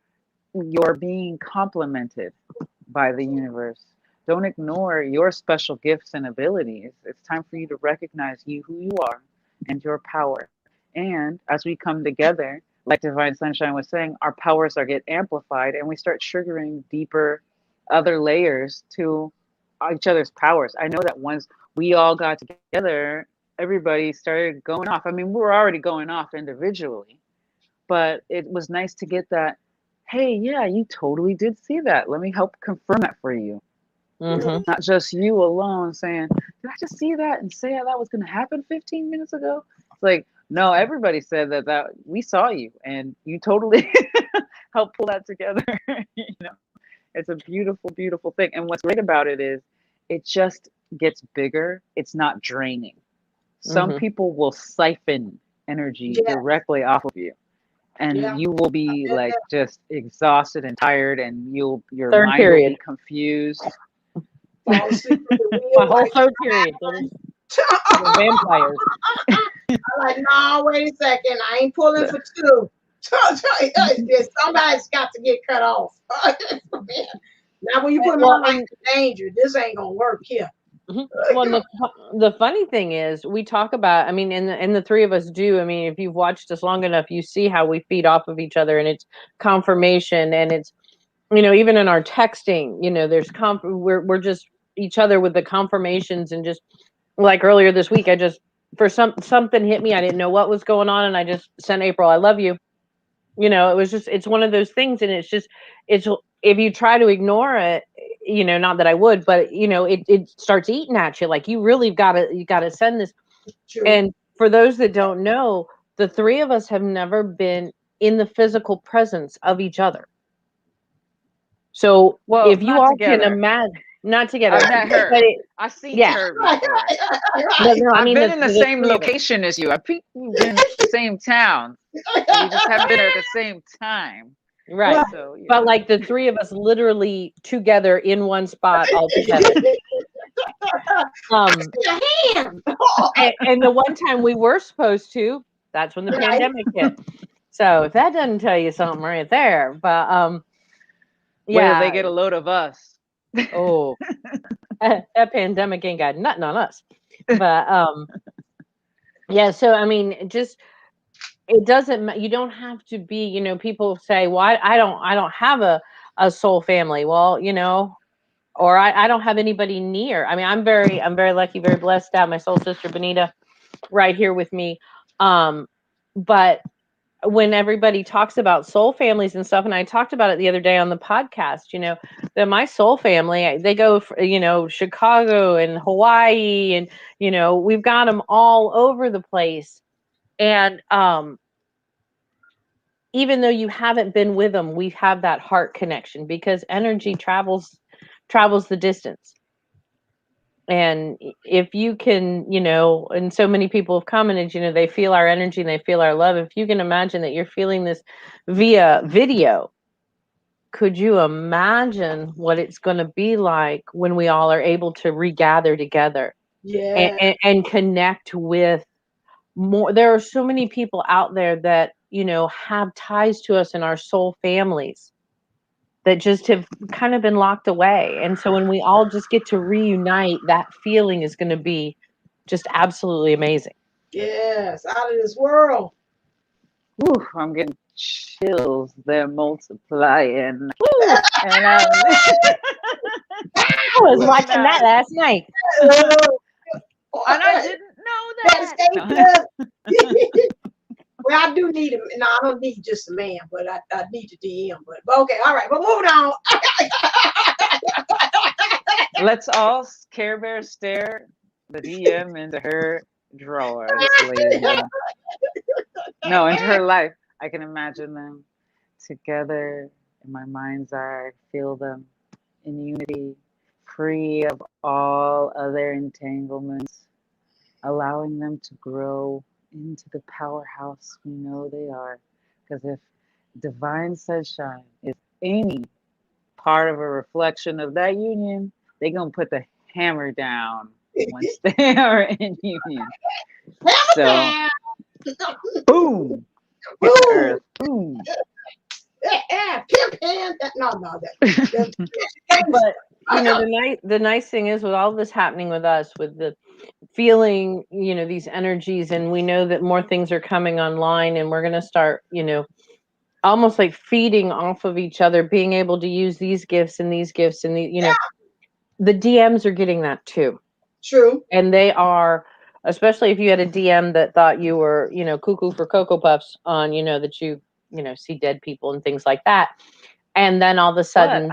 you're being complimented by the universe. Don't ignore your special gifts and abilities. It's time for you to recognize who you are and your power. And as we come together, like Divine Sunshine was saying, our powers are get amplified and we start triggering deeper other layers to each other's powers. I know that once we all got together, everybody started going off. I mean, we were already going off individually, but it was nice to get that, hey, yeah, you totally did see that. Let me help confirm that for you. Mm-hmm. Not just you alone saying, did I just see that and say that was going to happen 15 minutes ago? It's like, no, everybody said that we saw you and you totally helped pull that together. You know, it's a beautiful, beautiful thing. And what's great about it is it just gets bigger. It's not draining. Some Mm-hmm. people will siphon energy Yeah, directly off of you yeah. and you will be Did like that. just exhausted and tired and your Third mind will period. be confused. Fall asleep at the My wheel whole like third period. They're vampires. I'm like, no, wait a second. I ain't pulling for two. Somebody's got to get cut off. Now, when you put my Well, life in danger, this ain't gonna work here. mhm. Well, and the funny thing is, we talk about. I mean, and the three of us do. I mean, if you've watched us long enough, you see how we feed off of each other, and it's confirmation, and it's even in our texting, there's we're just each other with the confirmations, and just like earlier this week, I just for something hit me, I didn't know what was going on, and I just sent April, I love you. It was just it's one of those things, and it's if you try to ignore it, not that I would, but it starts eating at you. Like, you gotta send this. True. And for those that don't know, the three of us have never been in the physical presence of each other. So Well, if you not all can together. imagine, not together, I've met her. but I've seen yeah, her Right, before. but right, no, I I've mean been in the the same three of us. location as you. I've been in the same town. We just haven't been there at the same time. Right. So, But like the three of us literally together in one spot all together. Um, Your hand. and the one time we were supposed to, that's when the Right. pandemic hit. So if that doesn't tell you something right there, but wait till they yeah, get a load of us. oh, that pandemic ain't got nothing on us. But yeah, so I mean, just it doesn't. You don't have to be. People say, "Well, I don't have a soul family." Well, or I don't have anybody near. I mean, I'm very lucky, very blessed to have my soul sister Benita right here with me. But when everybody talks about soul families and stuff, and I talked about it the other day on the podcast, that my soul family, they go, Chicago and Hawaii, and we've got them all over the place. And even though you haven't been with them, we have that heart connection because energy travels the distance. And if you can, and so many people have commented, they feel our energy and they feel our love. If you can imagine that you're feeling this via video, could you imagine what it's going to be like when we all are able to regather together and, Yeah. and connect with more? There are so many people out there that, have ties to us in our soul families that just have kind of been locked away. And so when we all just get to reunite, that feeling is going to be just absolutely amazing. Yes. Out of this world. Whew, I'm getting chills. They're multiplying. Woo! And I was when watching that last night. and I didn't know Better that. stay No. good. Well, I do need him. No, I don't need just a man, but I need to DM. But okay, all right. But moving on. Let's all Care Bear stare the DM into her drawers, ladies and gentlemen. No, into her life. I can imagine them together in my mind's eye, feel them in unity, free of all other entanglements, allowing them to grow into the powerhouse we know they are. Because if divine sunshine is any part of a reflection of that union, they're going to put the hammer down once they are in union. So, Hammer boom, hit the boom. earth, boom. Pimp hand. No, that. But the nice thing is with all this happening with us, with the feeling, these energies, and we know that more things are coming online, and we're going to start, almost like feeding off of each other, being able to use these gifts and these gifts and the DMs are getting that too. True. And they are, especially if you had a DM that thought you were, cuckoo for Cocoa Puffs on, that see dead people and things like that. And then all of a sudden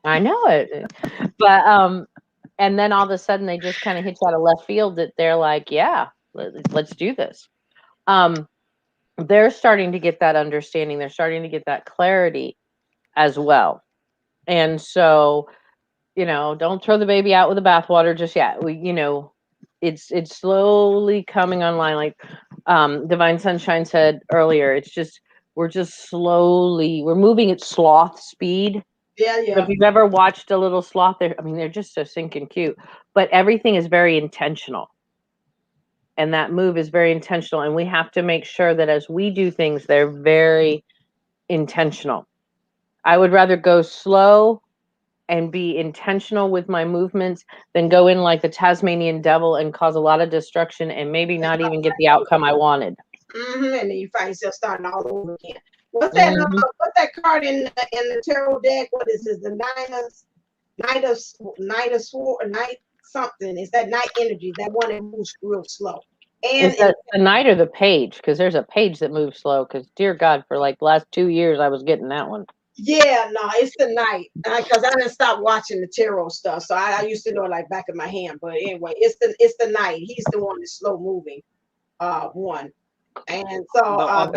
I know it. But and then all of a sudden they just kind of hit you out of left field that they're like, yeah, let's do this. They're starting to get that understanding. They're starting to get that clarity as well. And so, don't throw the baby out with the bathwater just yet. It's slowly coming online. Like Divine Sunshine said earlier, we're moving at sloth speed. Yeah, So if yeah. you've ever watched a little sloth, they're just so sinking cute. But everything is very intentional. And that move is very intentional. And we have to make sure that as we do things, they're very intentional. I would rather go slow and be intentional with my movements than go in like the Tasmanian devil and cause a lot of destruction and maybe not even get the outcome I wanted. And then you find yourself starting all over again. What's Mm-hmm. that card in the tarot deck? What is this? The Knight of Sword, Knight something. It's that Knight energy, that one that moves real slow. And Is that the Knight or the Page? Because there's a Page that moves slow. Because dear God, for like the last 2 years, I was getting that one. yeah, no, it's the Knight. Because I didn't stop watching the tarot stuff, so I used to know it like back of my hand. But anyway, it's the Knight. He's the one that's slow moving. One. And so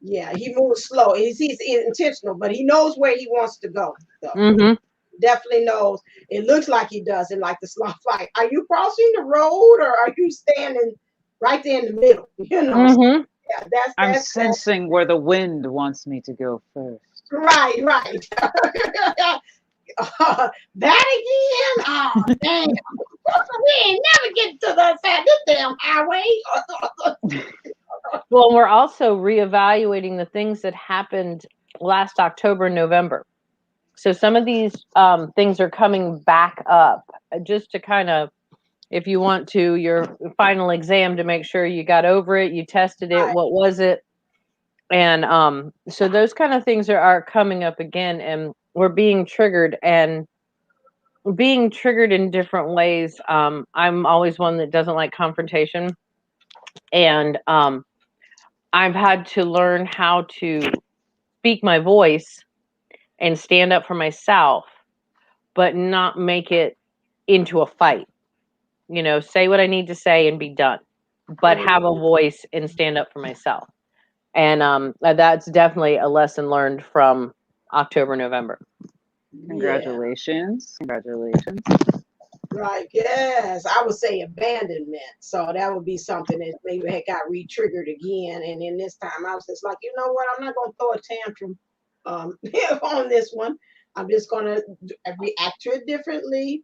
yeah, he moves slow. He's intentional, but he knows where he wants to go. So Mm-hmm. definitely knows. It looks like he does it, like the sloth. Like, are you crossing the road or are you standing right there in the middle? Mm-hmm. Yeah, I'm sensing where the wind wants me to go first. Right. That again? Oh, damn. We ain't never get to the other side of this damn highway. Well, we're also reevaluating the things that happened last October and November. So some of these things are coming back up just to kind of, if you want to, your final exam to make sure you got over it, you tested it, what was it? And so those kind of things are coming up again, and we're being triggered and being triggered in different ways. I'm always one that doesn't like confrontation. And I've had to learn how to speak my voice and stand up for myself, but not make it into a fight. Say what I need to say and be done, but have a voice and stand up for myself. And that's definitely a lesson learned from October, November. Congratulations. Yeah. Congratulations. Right, yes. I would say abandonment. So that would be something that maybe had got re-triggered again. And then this time I was just like, you know what? I'm not going to throw a tantrum on this one. I'm just going to react to it differently,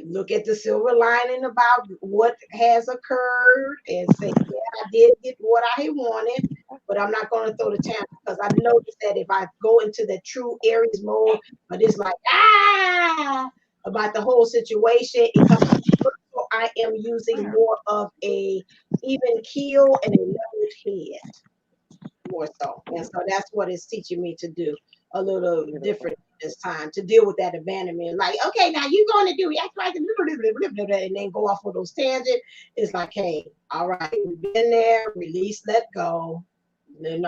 look at the silver lining about what has occurred and say, yeah, I did get what I wanted, but I'm not going to throw the tantrum because I've noticed that if I go into the true Aries mode, but it's like, about the whole situation, it comes so I am using more of a even keel and a leveled head, more so. And so that's what it's teaching me to do a little different this time to deal with that abandonment. Like, okay, now you're going to do act like and then go off on those tangents. It's like, hey, all right, we've been there, release, let go. We're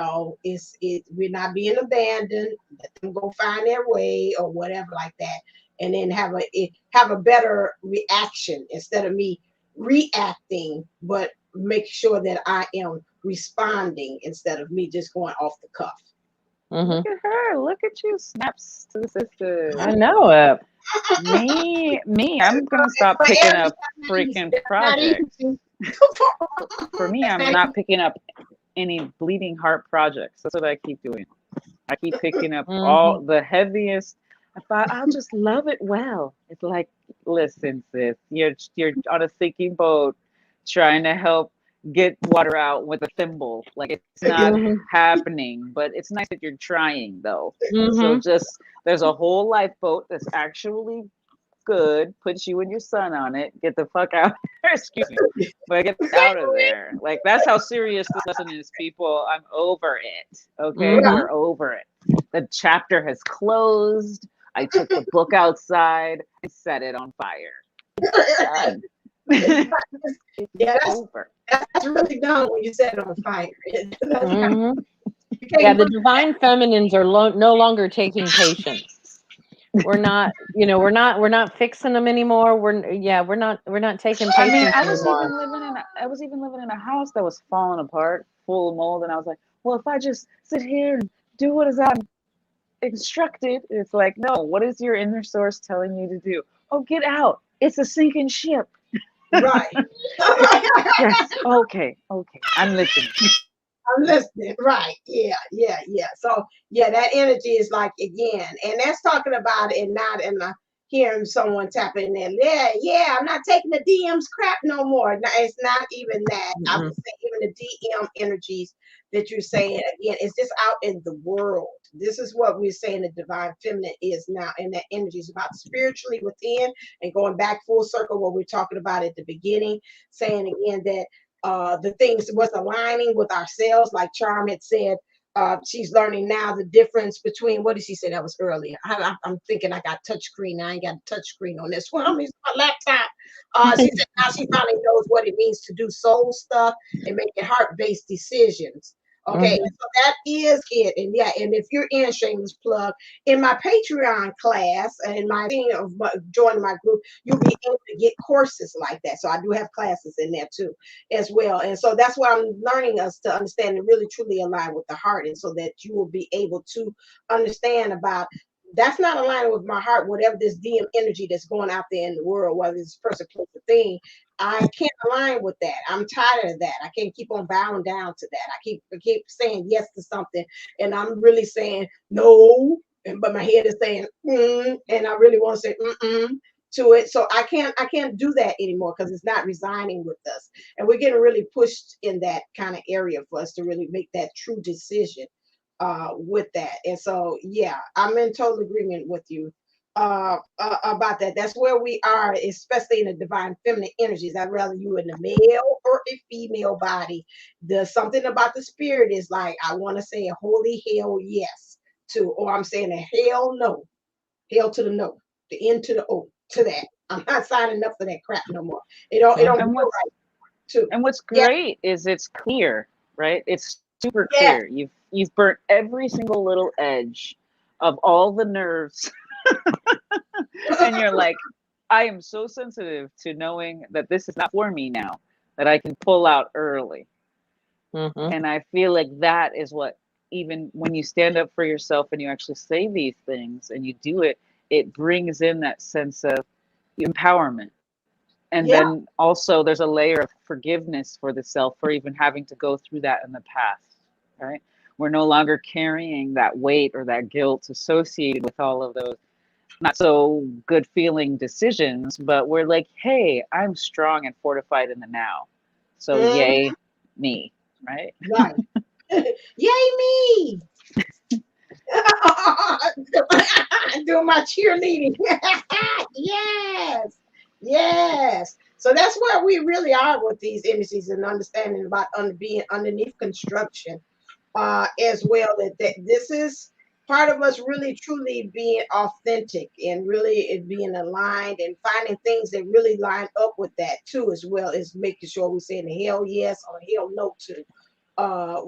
not being abandoned. Let them go find their way or whatever like that, and then have a better reaction instead of me reacting, but make sure that I am responding instead of me just going off the cuff. Mm-hmm. Look at her. Look at you. Snaps to the sisters. I know it. Me, I'm going to stop picking up freaking projects. For me, I'm not picking up any bleeding heart projects. That's what I keep doing. I keep picking up all the heaviest. I thought I'll just love it well. It's like, listen, sis, you're on a sinking boat trying to help get water out with a thimble. Like it's not Mhm. happening, but it's nice that you're trying though. So Mhm. just there's a whole lifeboat that's actually good. Put you and your son on it. Get the fuck out. Excuse me, but get out of there. Like that's how serious this lesson is, people. I'm over it. Okay, Mhm. we're over it. The chapter has closed. I took the book outside and set it on fire. Done. Yeah, Over. that's really done when you set it on fire. That's kind Mhm. of, you Yeah, can't the put divine feminines are no longer taking patience. We're not, we're not fixing them anymore. We're not taking I mean, patience anymore. I was even living in a house that was falling apart, full of mold, and I was like, well, if I just sit here and do what is I'm instructed, it's like, no, what is your inner source telling you to do? Oh, get out. It's a sinking ship. right. Yes. Okay. Okay. I'm listening. I'm listening. Right. Yeah. Yeah. Yeah. So yeah, that energy is like again, and that's talking about it, not in the hearing someone tapping in. Yeah. Yeah. I'm not taking the DM's crap no more. No, it's not even that. I would Mm-mm. say even the DM energies that you're saying again, it's just out in the world. This is what we're saying the divine feminine is now, and that energy is about spiritually within and going back full circle what we're talking about at the beginning, saying again that the things was aligning with ourselves, like Charm had said. She's learning now the difference between what did she say that was earlier? I'm thinking I got touch screen. I ain't got a touch screen on this one. I'm using my laptop. She said now she finally knows what it means to do soul stuff and making heart based decisions. Okay, Mhm. and so that is it. And yeah, and if you're in shameless plug in my Patreon class and my thing of joining my group, you'll be able to get courses like that. So I do have classes in there too as well. And so that's what I'm learning us to understand and really truly align with the heart. And so that you will be able to understand about that's not aligning with my heart, whatever this DM energy that's going out there in the world, whether it's person, place, or thing. I can't align with that. I'm tired of that. I can't keep on bowing down to that. I keep saying yes to something, and I'm really saying no, but my head is saying and I really want to say to it. So I can't do that anymore because it's not resigning with us. And we're getting really pushed in that kind of area for us to really make that true decision with that. And so yeah, I'm in total agreement with you about that. That's where we are, especially in the divine feminine energies. I'd rather you in the male or a female body. The something about the spirit is like I want to say a holy hell yes to, or I'm saying a hell no. Hell to the no, the N to the O to that. I'm not signing up for that crap no more. It don't Mhm. And feel what's right too. and what's Yeah, great is it's clear, right? It's super yeah. clear. You've burnt every single little edge of all the nerves, and you're like, I am so sensitive to knowing that this is not for me now, that I can pull out early. Mhm. And I feel like that is what, even when you stand up for yourself and you actually say these things and you do it, it brings in that sense of empowerment. And Yeah, then also there's a layer of forgiveness for the self for even having to go through that in the past, right? We're no longer carrying that weight or that guilt associated with all of those not so good feeling decisions, but we're like, hey, I'm strong and fortified in the now. So mm, yay me, right? right. Yay me! Doing my cheerleading. Yes, yes. So that's where we really are with these energies and understanding about being underneath construction as well. That this is part of us really truly being authentic and really it being aligned and finding things that really line up with that too, as well as making sure we're saying the hell yes or hell no to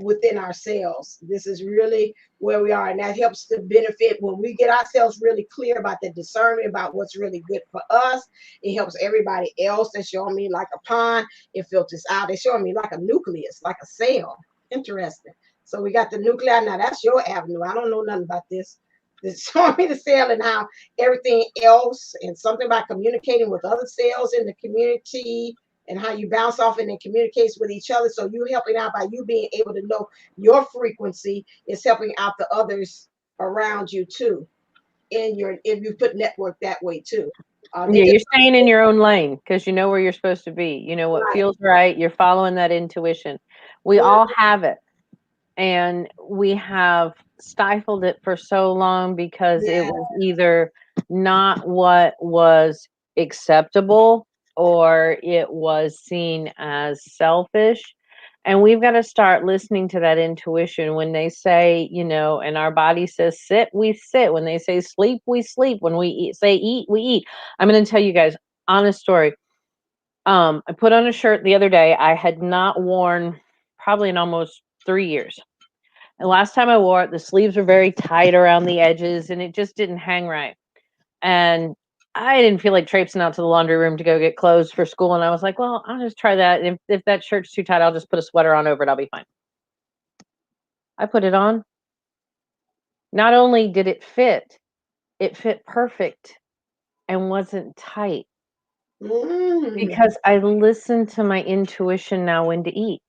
within ourselves. This is really where we are, and that helps to benefit when we get ourselves really clear about the discernment about what's really good for us. It helps everybody else. That's showing me like a pond. It filters out. It's showing me like a nucleus, like a cell. Interesting. So we got the nuclei. Now that's your avenue. I don't know nothing about this. It's showing me the cell and how everything else, and something about communicating with other cells in the community and how you bounce off and then communicates with each other. So you helping out by you being able to know your frequency is helping out the others around you too. In your if you put network that way too. They Yeah, just you're staying in your own lane because you know where you're supposed to be. You know what right. feels right. You're following that intuition. We all have it. And we have stifled it for so long because it Yeah. was either not what was acceptable or it was seen as selfish. And we've got to start listening to that intuition when they say, and our body says sit, we sit. When they say sleep, we sleep. When we say eat, we eat. I'm going to tell you guys honest story. I put on a shirt the other day I had not worn probably in almost 3 years. And last time I wore it, the sleeves were very tight around the edges and it just didn't hang right. And I didn't feel like traipsing out to the laundry room to go get clothes for school. And I was like, well, I'll just try that. If that shirt's too tight, I'll just put a sweater on over it. I'll be fine. I put it on. Not only did it fit perfect and wasn't tight Mm. because I listened to my intuition now when to eat.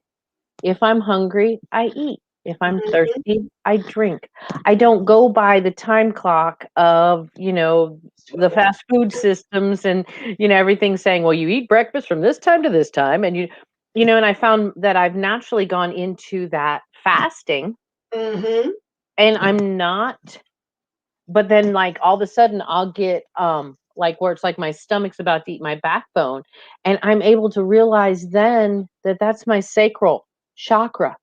If I'm hungry, I eat. If I'm Mhm. thirsty, I drink. I don't go by the time clock of, the fast food systems and, everything saying, well, you eat breakfast from this time to this time. And and I found that I've naturally gone into that fasting Mhm. and I'm not, but then like all of a sudden I'll get, like where it's like my stomach's about to eat my backbone. And I'm able to realize then that that's my sacral chakra.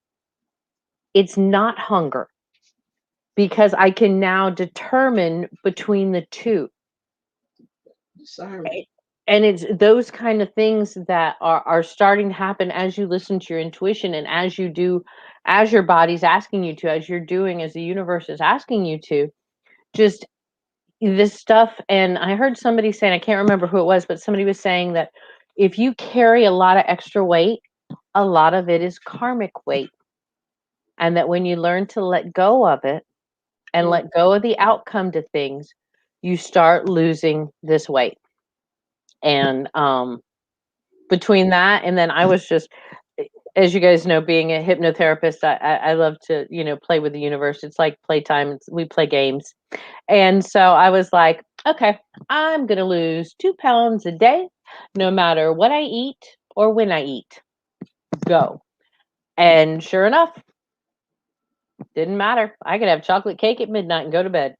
It's not hunger because I can now determine between the two. Discernment. And it's those kind of things that are starting to happen as you listen to your intuition and as you do, as your body's asking you to, as you're doing, as the universe is asking you to, just this stuff. And I heard somebody saying, I can't remember who it was, but somebody was saying that if you carry a lot of extra weight, a lot of it is karmic weight. And that when you learn to let go of it, and Mm. let go of the outcome to things, you start losing this weight. And between that and then I was just, as you guys know, being a hypnotherapist, I love to, play with the universe. It's like playtime. We play games. And so I was like, okay, I'm going to lose 2 pounds a day, no matter what I eat or when I eat. Go. And sure enough, didn't matter. I could have chocolate cake at midnight and go to bed.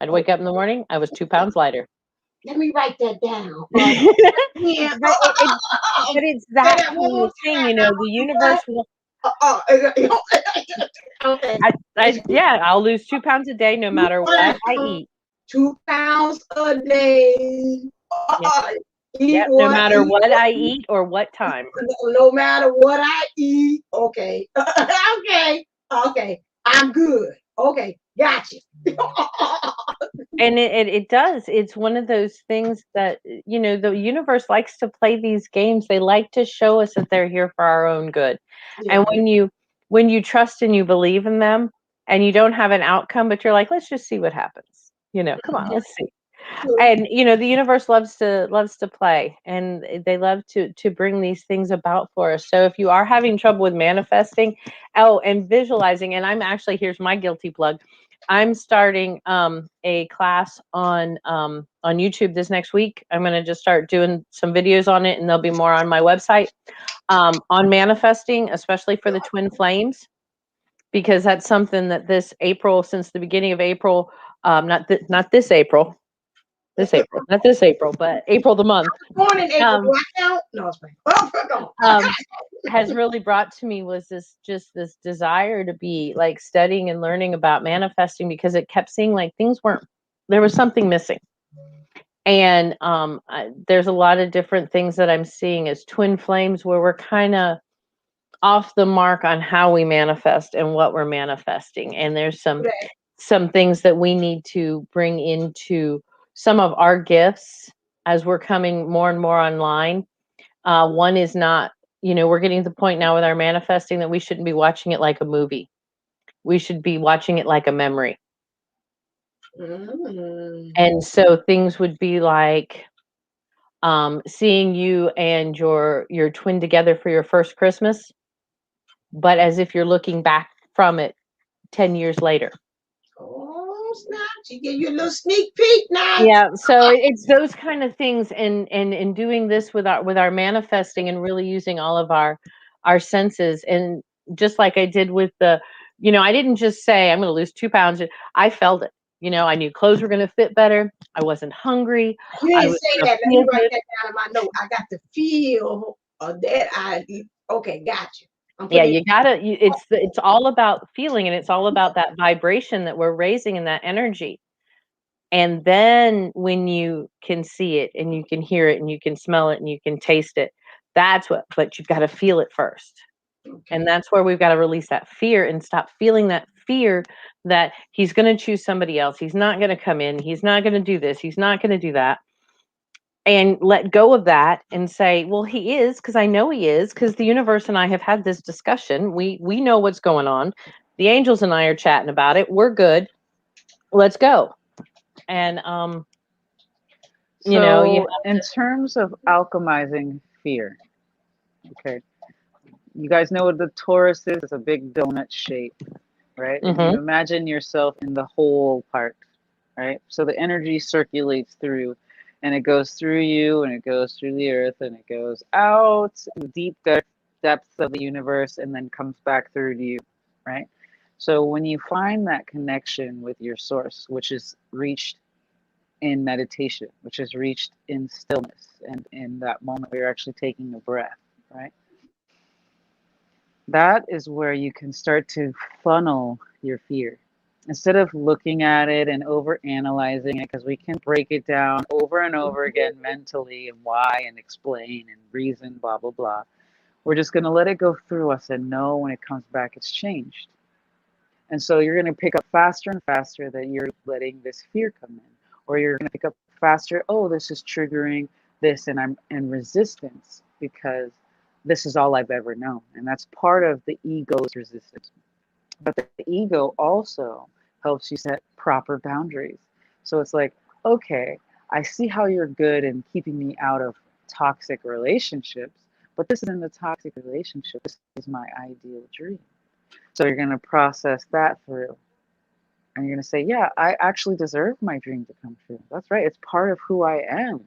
I'd Oh, wake up in the morning. I was 2 pounds lighter. let me write that down. Yeah. But it's Say that that one kind more of thing, time. the Do what? universe will. Okay. I'll lose 2 pounds a day no Two matter what I pounds, eat. 2 pounds a day. Yeah, Eat yeah, no what? matter Eat what what? I eat or what time. No matter what I eat. Okay. Okay. Okay. I'm good. Okay. Gotcha. And it does. It's one of those things that, the universe likes to play these games. They like to show us that they're here for our own good. And Yeah. when you trust and you believe in them and you don't have an outcome, but you're like, let's just see what happens. Come on, let's see. True. And the universe loves to play and they love to bring these things about for us. So if you are having trouble with manifesting, and visualizing, and I'm actually, here's my guilty plug, I'm starting a class on YouTube this next week. I'm going to just start doing some videos on it and there'll be more on my website on manifesting, especially for the twin flames, because that's something that this April, since the beginning of April, not this April, but April the month, Born in April. Do um, I count? No, it's fine. Oh, go um, has really brought to me was this desire to be like studying and learning about manifesting because it kept seeing like there was something missing. And there's a lot of different things that I'm seeing as twin flames where we're kind of off the mark on how we manifest and what we're manifesting. And there's on. some things that we need to bring into some of our gifts as we're coming more and more online. One is not, we're getting to the point now with our manifesting that we shouldn't be watching it like a movie. We should be watching it like a memory. Mm. And so things would be like seeing you and your twin together for your first Christmas, but as if you're looking back from it 10 years later. Oh. on, snap. She give you a little sneak peek now. Yeah, so it's those kind of things, and doing this with our manifesting and really using all of our senses, and just like I did with the, I didn't just say I'm going to lose 2 pounds. I felt it. I knew clothes were going to fit better. I wasn't hungry. You I didn't was say going to that. Let feel me write good. that down in my note. I got the feel of that. Okay, got you. I'm Yeah, putting it. you gotta. It's all about feeling, and it's all about that vibration that we're raising and that energy. And then when you can see it and you can hear it and you can smell it and you can taste it, but you've got to feel it first. And Okay. that's where we've got to release that fear and stop feeling that fear that he's going to choose somebody else. He's not going to come in. He's not going to do this. He's not going to do that. And let go of that and say, well, he is, because I know he is, because the universe and I have had this discussion. We know what's going on. The angels and I are chatting about it. We're good. Let's go. And you So, have in terms of alchemizing fear, okay, you guys know what the torus is? It's a big donut shape, right? And you to. imagine yourself in the whole part, right? So the energy circulates through, and it goes through you, and it goes through the earth, and it goes out in the deep depths of the universe, and then comes back through to you, right? So when you find that connection with your source, which is reached in meditation, which is reached in stillness, and in that moment where you're actually taking a breath, right? That is where you can start to funnel your fear. Instead of looking at it and over analyzing it, because we can break it down over and over again mentally and why and explain and reason, blah, blah, blah. We're just going to let it go through us and know when it comes back it's changed. And so you're going to pick up faster and faster that you're letting this fear come in. Or you're going to pick up faster, oh, this is triggering this, and I'm in resistance because this is all I've ever known. And that's part of the ego's resistance. But the ego also helps you set proper boundaries. So it's like, okay, I see how you're good in keeping me out of toxic relationships, but this isn't a toxic relationship. This is my ideal dream. So you're going to process that through. And you're going to say, yeah, I actually deserve my dream to come true. That's right. It's part of who I am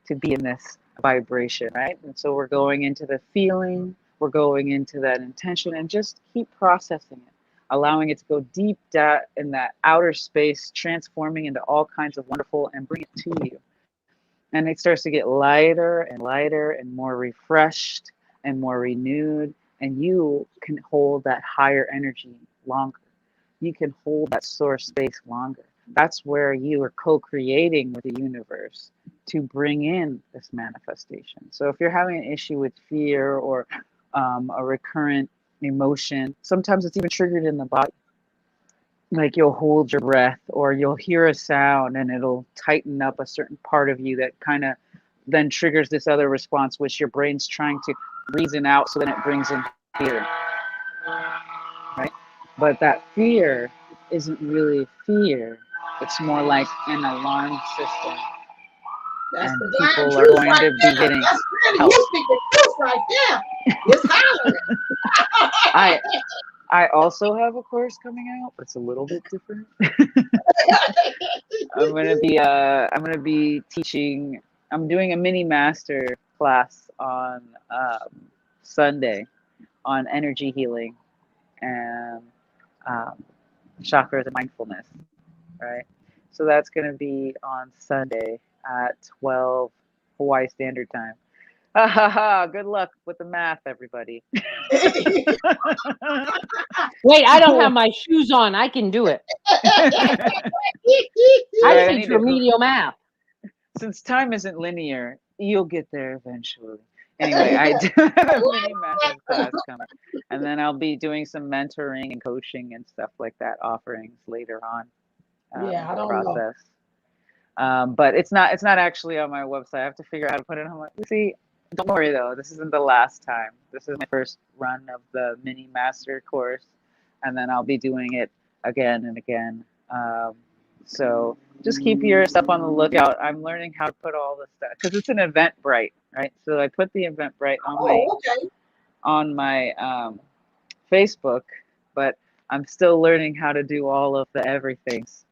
to be in this vibration, right? And so we're going into the feeling, we're going into that intention, and just keep processing it, allowing it to go deep in that outer space, transforming into all kinds of wonderful, and bring it to you. And it starts to get lighter and more refreshed and more renewed. And you can hold that higher energy longer. You can hold that source space longer. That's where you are co-creating with the universe to bring in this manifestation. So if you're having an issue with fear or a recurrent emotion, sometimes it's even triggered in the body. Like you'll hold your breath or you'll hear a sound and it'll tighten up a certain part of you that kind of then triggers this other response, which your brain's trying to reason out, so then it brings in fear, right? But that fear isn't really fear. It's more like an alarm system, That's and the blind people are truth going right to be there. getting That's really help. you speak the truth right there. It's hollering. I I also have a course coming out, but it's a little bit different. I'm gonna be teaching. I'm doing a mini master class on Sunday on energy healing and um, chakras and mindfulness, right? So that's gonna be on Sunday at 12 Hawaii Standard Time. Ha ha ha! Good luck with the math, everybody. Wait, I don't have my shoes on. I can do it. I Right, I teach need to. remedial math. Since time isn't linear, you'll get there eventually. Anyway, I do have a mini master's class coming, and then I'll be doing some mentoring and coaching and stuff like that offerings later on in Yeah, I the don't know. process. But it's not actually on my website. I have to figure out how to put it on my. See, don't worry though. This isn't the last time. This is my first run of the mini master course, and then I'll be doing it again and again. So just keep yourself on the lookout. I'm learning how to put all this stuff because it's an Eventbrite, right? So I put the Eventbrite Oh, okay. on my Facebook, but I'm still learning how to do all of the everythings.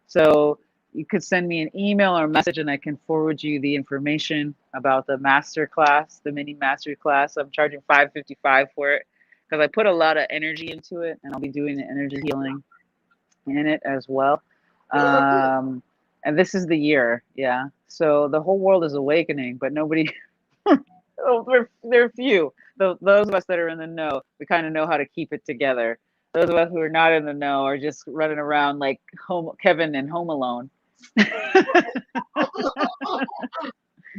So you could send me an email or message and I can forward you the information about the master class, the mini master class. I'm charging $5.55 for it because I put a lot of energy into it, and I'll be doing the energy healing in it as well. Oh, good. And this is the year, yeah. So the whole world is awakening, but nobody, oh, they're few. Those of us that are in the know, we kind of know how to keep it together. Those of us who are not in the know are just running around like Kevin and Home Alone.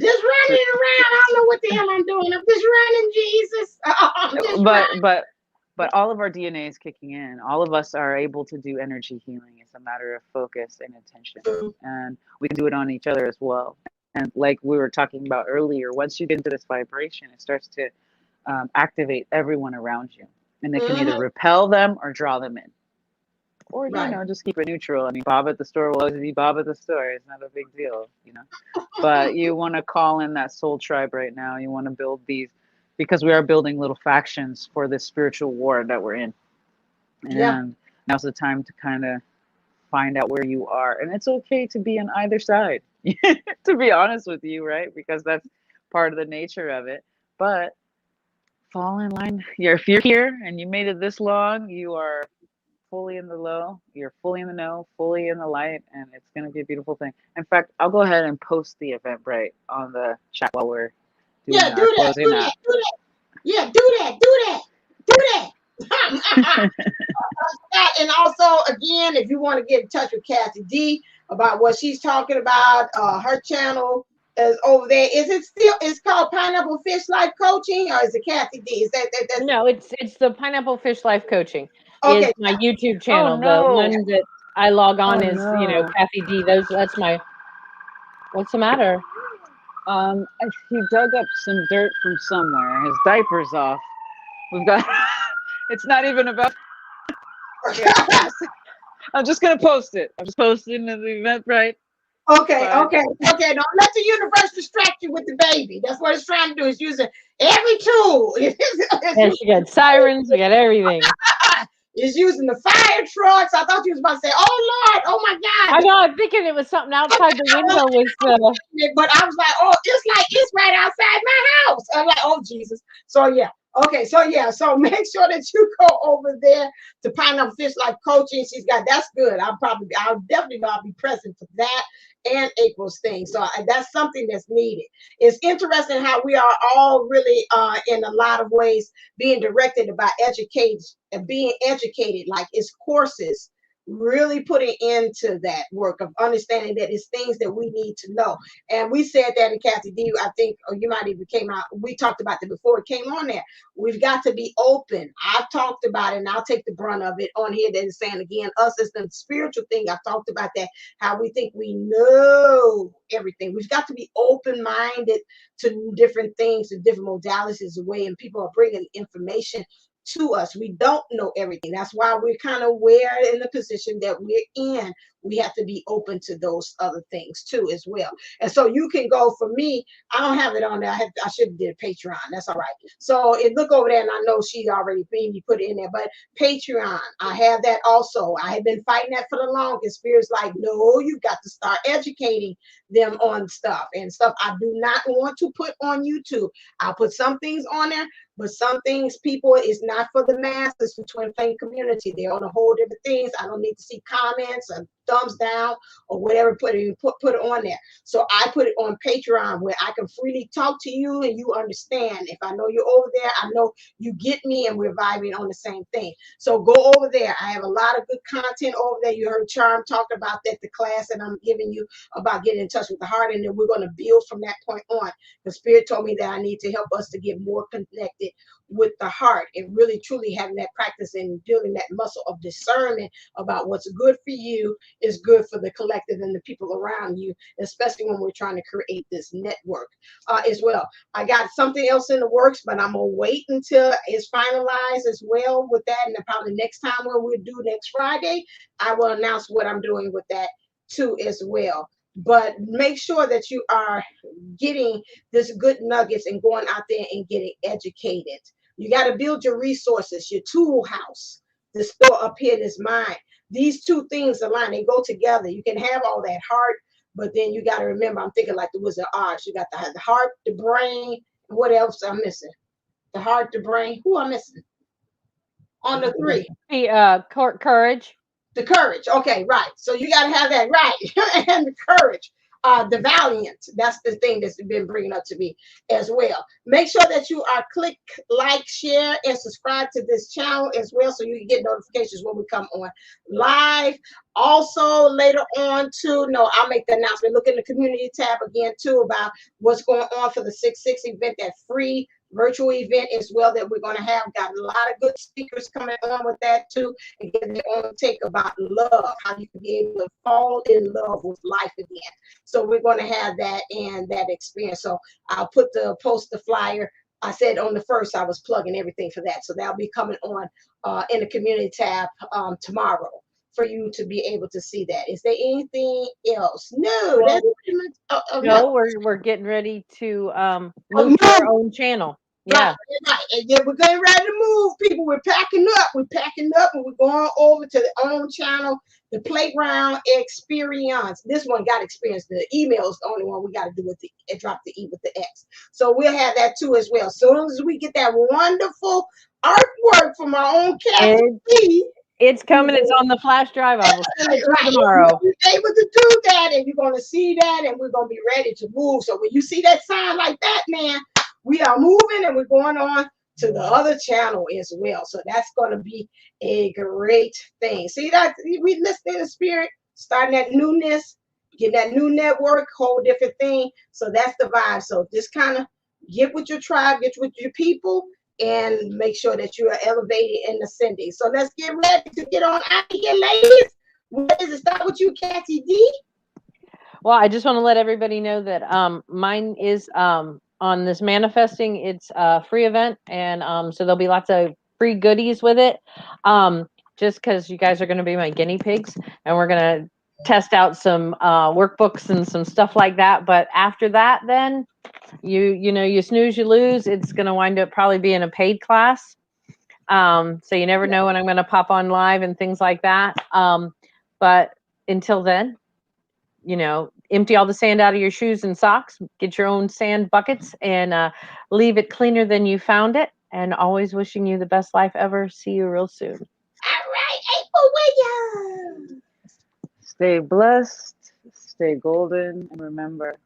Just running around. I don't know what the hell I'm doing. I'm just running, Jesus. I'm just but but but all of our DNA is kicking in. All of us are able to do energy healing. It's a matter of focus and intention, running. and we can do it on each other as well. And like we were talking about earlier, once you get into this vibration, it starts to activate everyone around you, and it can either Mhm. repel them or draw them in, or Right. just keep it neutral. I mean, Bob at the store will always be Bob at the store. It's not a big deal. But you want to call in that soul tribe right now. You want to build these because we are building little factions for this spiritual war that we're in. Yeah. And now's the time to kind of find out where you are. And it's okay to be on either side, to be honest with you, right? Because that's part of the nature of it. But fall in line. If you're here and you made it this long, you are fully in the low, you're fully in the know, fully in the light, and it's going to be a beautiful thing. In fact, I'll go ahead and post the Eventbrite on the chat while we're doing Yeah, our do that. closing Do up. that. Do that. Yeah, do that. Do that. Do that. And also, again, if you want to get in touch with Kathy D about what she's talking about, her channel is over there. Is it still? It's called Pineapple Fish Life Coaching, or is it Kathy D? Is that's No, it's the Pineapple Fish Life Coaching is okay? my YouTube Oh channel. The no! one that I log Oh on is, no! Kathy D. That's my. What's the matter? He dug up some dirt from somewhere. His diaper's off. We've got. It's not even about. Okay, I'm just gonna post it. I'm just posting the Eventbrite. Okay, But okay, okay. Don't let the universe distract you with the baby. That's what it's trying to do. It's using every tool. It's Yeah, using she got sirens. We got everything. it's using the fire trucks. I thought you was about to say, "Oh Lord, oh my I God." know. I'm thinking it was something outside the window. Was But I was like it's right outside my house. I'm like, oh Jesus. So yeah. Okay, so yeah, so make sure that you go over there to Pineapple Fish Life Coaching. She's got that's good. I'll definitely know I'll be present for that and April's thing. So that's something that's needed. It's interesting how we are all really in a lot of ways being directed about educated and being educated, like it's courses really putting into that work of understanding that it's things that we need to know. And we said that in Kathy D, I think, or you might even came out, we talked about that before it came on there. We've got to be open. I've talked about it and I'll take the brunt of it on here that is saying again, us as the spiritual thing. I've talked about that, how we think we know everything. We've got to be open-minded to different things, to different modalities of way, and people are bringing information to us. We don't know everything. That's why we're kind of where in the position that we're in. We have to be open to those other things too, as well. And so you can go for me. I don't have it on there. I should have did Patreon. That's all right. So look over there, and I know she already made me put it in there. But Patreon, I have that also. I have been fighting that for the longest. Spirit's like, no, you got to start educating them on stuff and stuff I do not want to put on YouTube. I'll put some things on there, but some things, people, is not for the masses, for twin flame community. They're on a whole different things. I don't need to see comments or thumbs down or whatever. Put it on there. So I put it on Patreon where I can freely talk to you and you understand. If I know you're over there, I know you get me and we're vibing on the same thing. So go over there. I have a lot of good content over there. You heard Charm talk about that, the class that I'm giving you about getting in touch with the heart, and then we're going to build from that point on. The Spirit told me that I need to help us to get more connected with the heart and really truly having that practice and building that muscle of discernment about what's good for you is good for the collective and the people around you, especially when we're trying to create this network as well. I got something else in the works, but I'm gonna wait until it's finalized as well with that. And then probably next time when we do next Friday, I will announce what I'm doing with that too as well. But make sure that you are getting this good nuggets and going out there and getting educated. You got to build your resources, your tool house to store up here in this mind. these two things align. They go together. You can have all that heart, but then you got to remember, I'm thinking like the Wizard of Oz. You got the heart, the brain. What else I'm missing? The heart, the brain. Who I'm missing on the three? The courage. The courage. Okay, right. So you got to have that right, and the courage. The valiant. That's the thing that's been bringing up to me as well. Make sure that you are click, like, share, and subscribe to this channel as well, so you can get notifications when we come on live. Also, later on too, no, I'll make the announcement. Look in the community tab again too about what's going on for the 6/6 event, that free virtual event as well that we're going to have. Got a lot of good speakers coming on with that too, and get their own take about love, how you can be able to fall in love with life again. So we're going to have that and that experience. So I'll put the post the flyer. I said on the first I was plugging everything for that, so that'll be coming on in the community tab tomorrow for you to be able to see that. Is there anything else? No, that's Well, pretty much. No. no, we're getting ready to Oh, move to our no. own channel. Right, Yeah. right. And then we're getting ready to move, people. We're packing up. We're packing up and we're going over to the own channel, the playground experience. This one got experience. The email is the only one we got to do with the drop the E with the X. So we'll have that too as well. As soon as we get that wonderful artwork from our own Cassie B, It's coming. It's on the flash drive. I will send it to right, you tomorrow. we're able to do that, and you're going to see that, and we're going to be ready to move. So when you see that sign like that, man, we are moving and we're going on to the other channel as well. So that's going to be a great thing. See that we listen in the spirit, starting that newness, getting that new network, whole different thing. So that's the vibe. So just kind of get with your tribe, get with your people, and make sure that you are elevated and ascending. So let's get ready to get on out of here, ladies. What is it? Start with you, Cassie D. Well, I just want to let everybody know that mine is on this manifesting. It's a free event, and so there'll be lots of free goodies with it. Just because you guys are going to be my guinea pigs, and we're going to test out some workbooks and some stuff like that. But after that, then you snooze, you lose. It's going to wind up probably being a paid class. So you never know when I'm going to pop on live and things like that. But until then, empty all the sand out of your shoes and socks, get your own sand buckets, and leave it cleaner than you found it. And always wishing you the best life ever. See you real soon. All right, April Williams. Stay blessed, stay golden, and remember,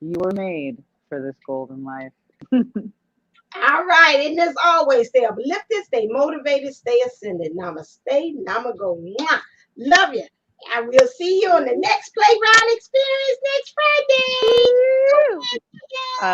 you were made for this golden life. All right, and as always, stay uplifted, stay motivated, stay ascended. Namaste, namago. Mwah. Love you. I will see you on the next playground experience next Friday. I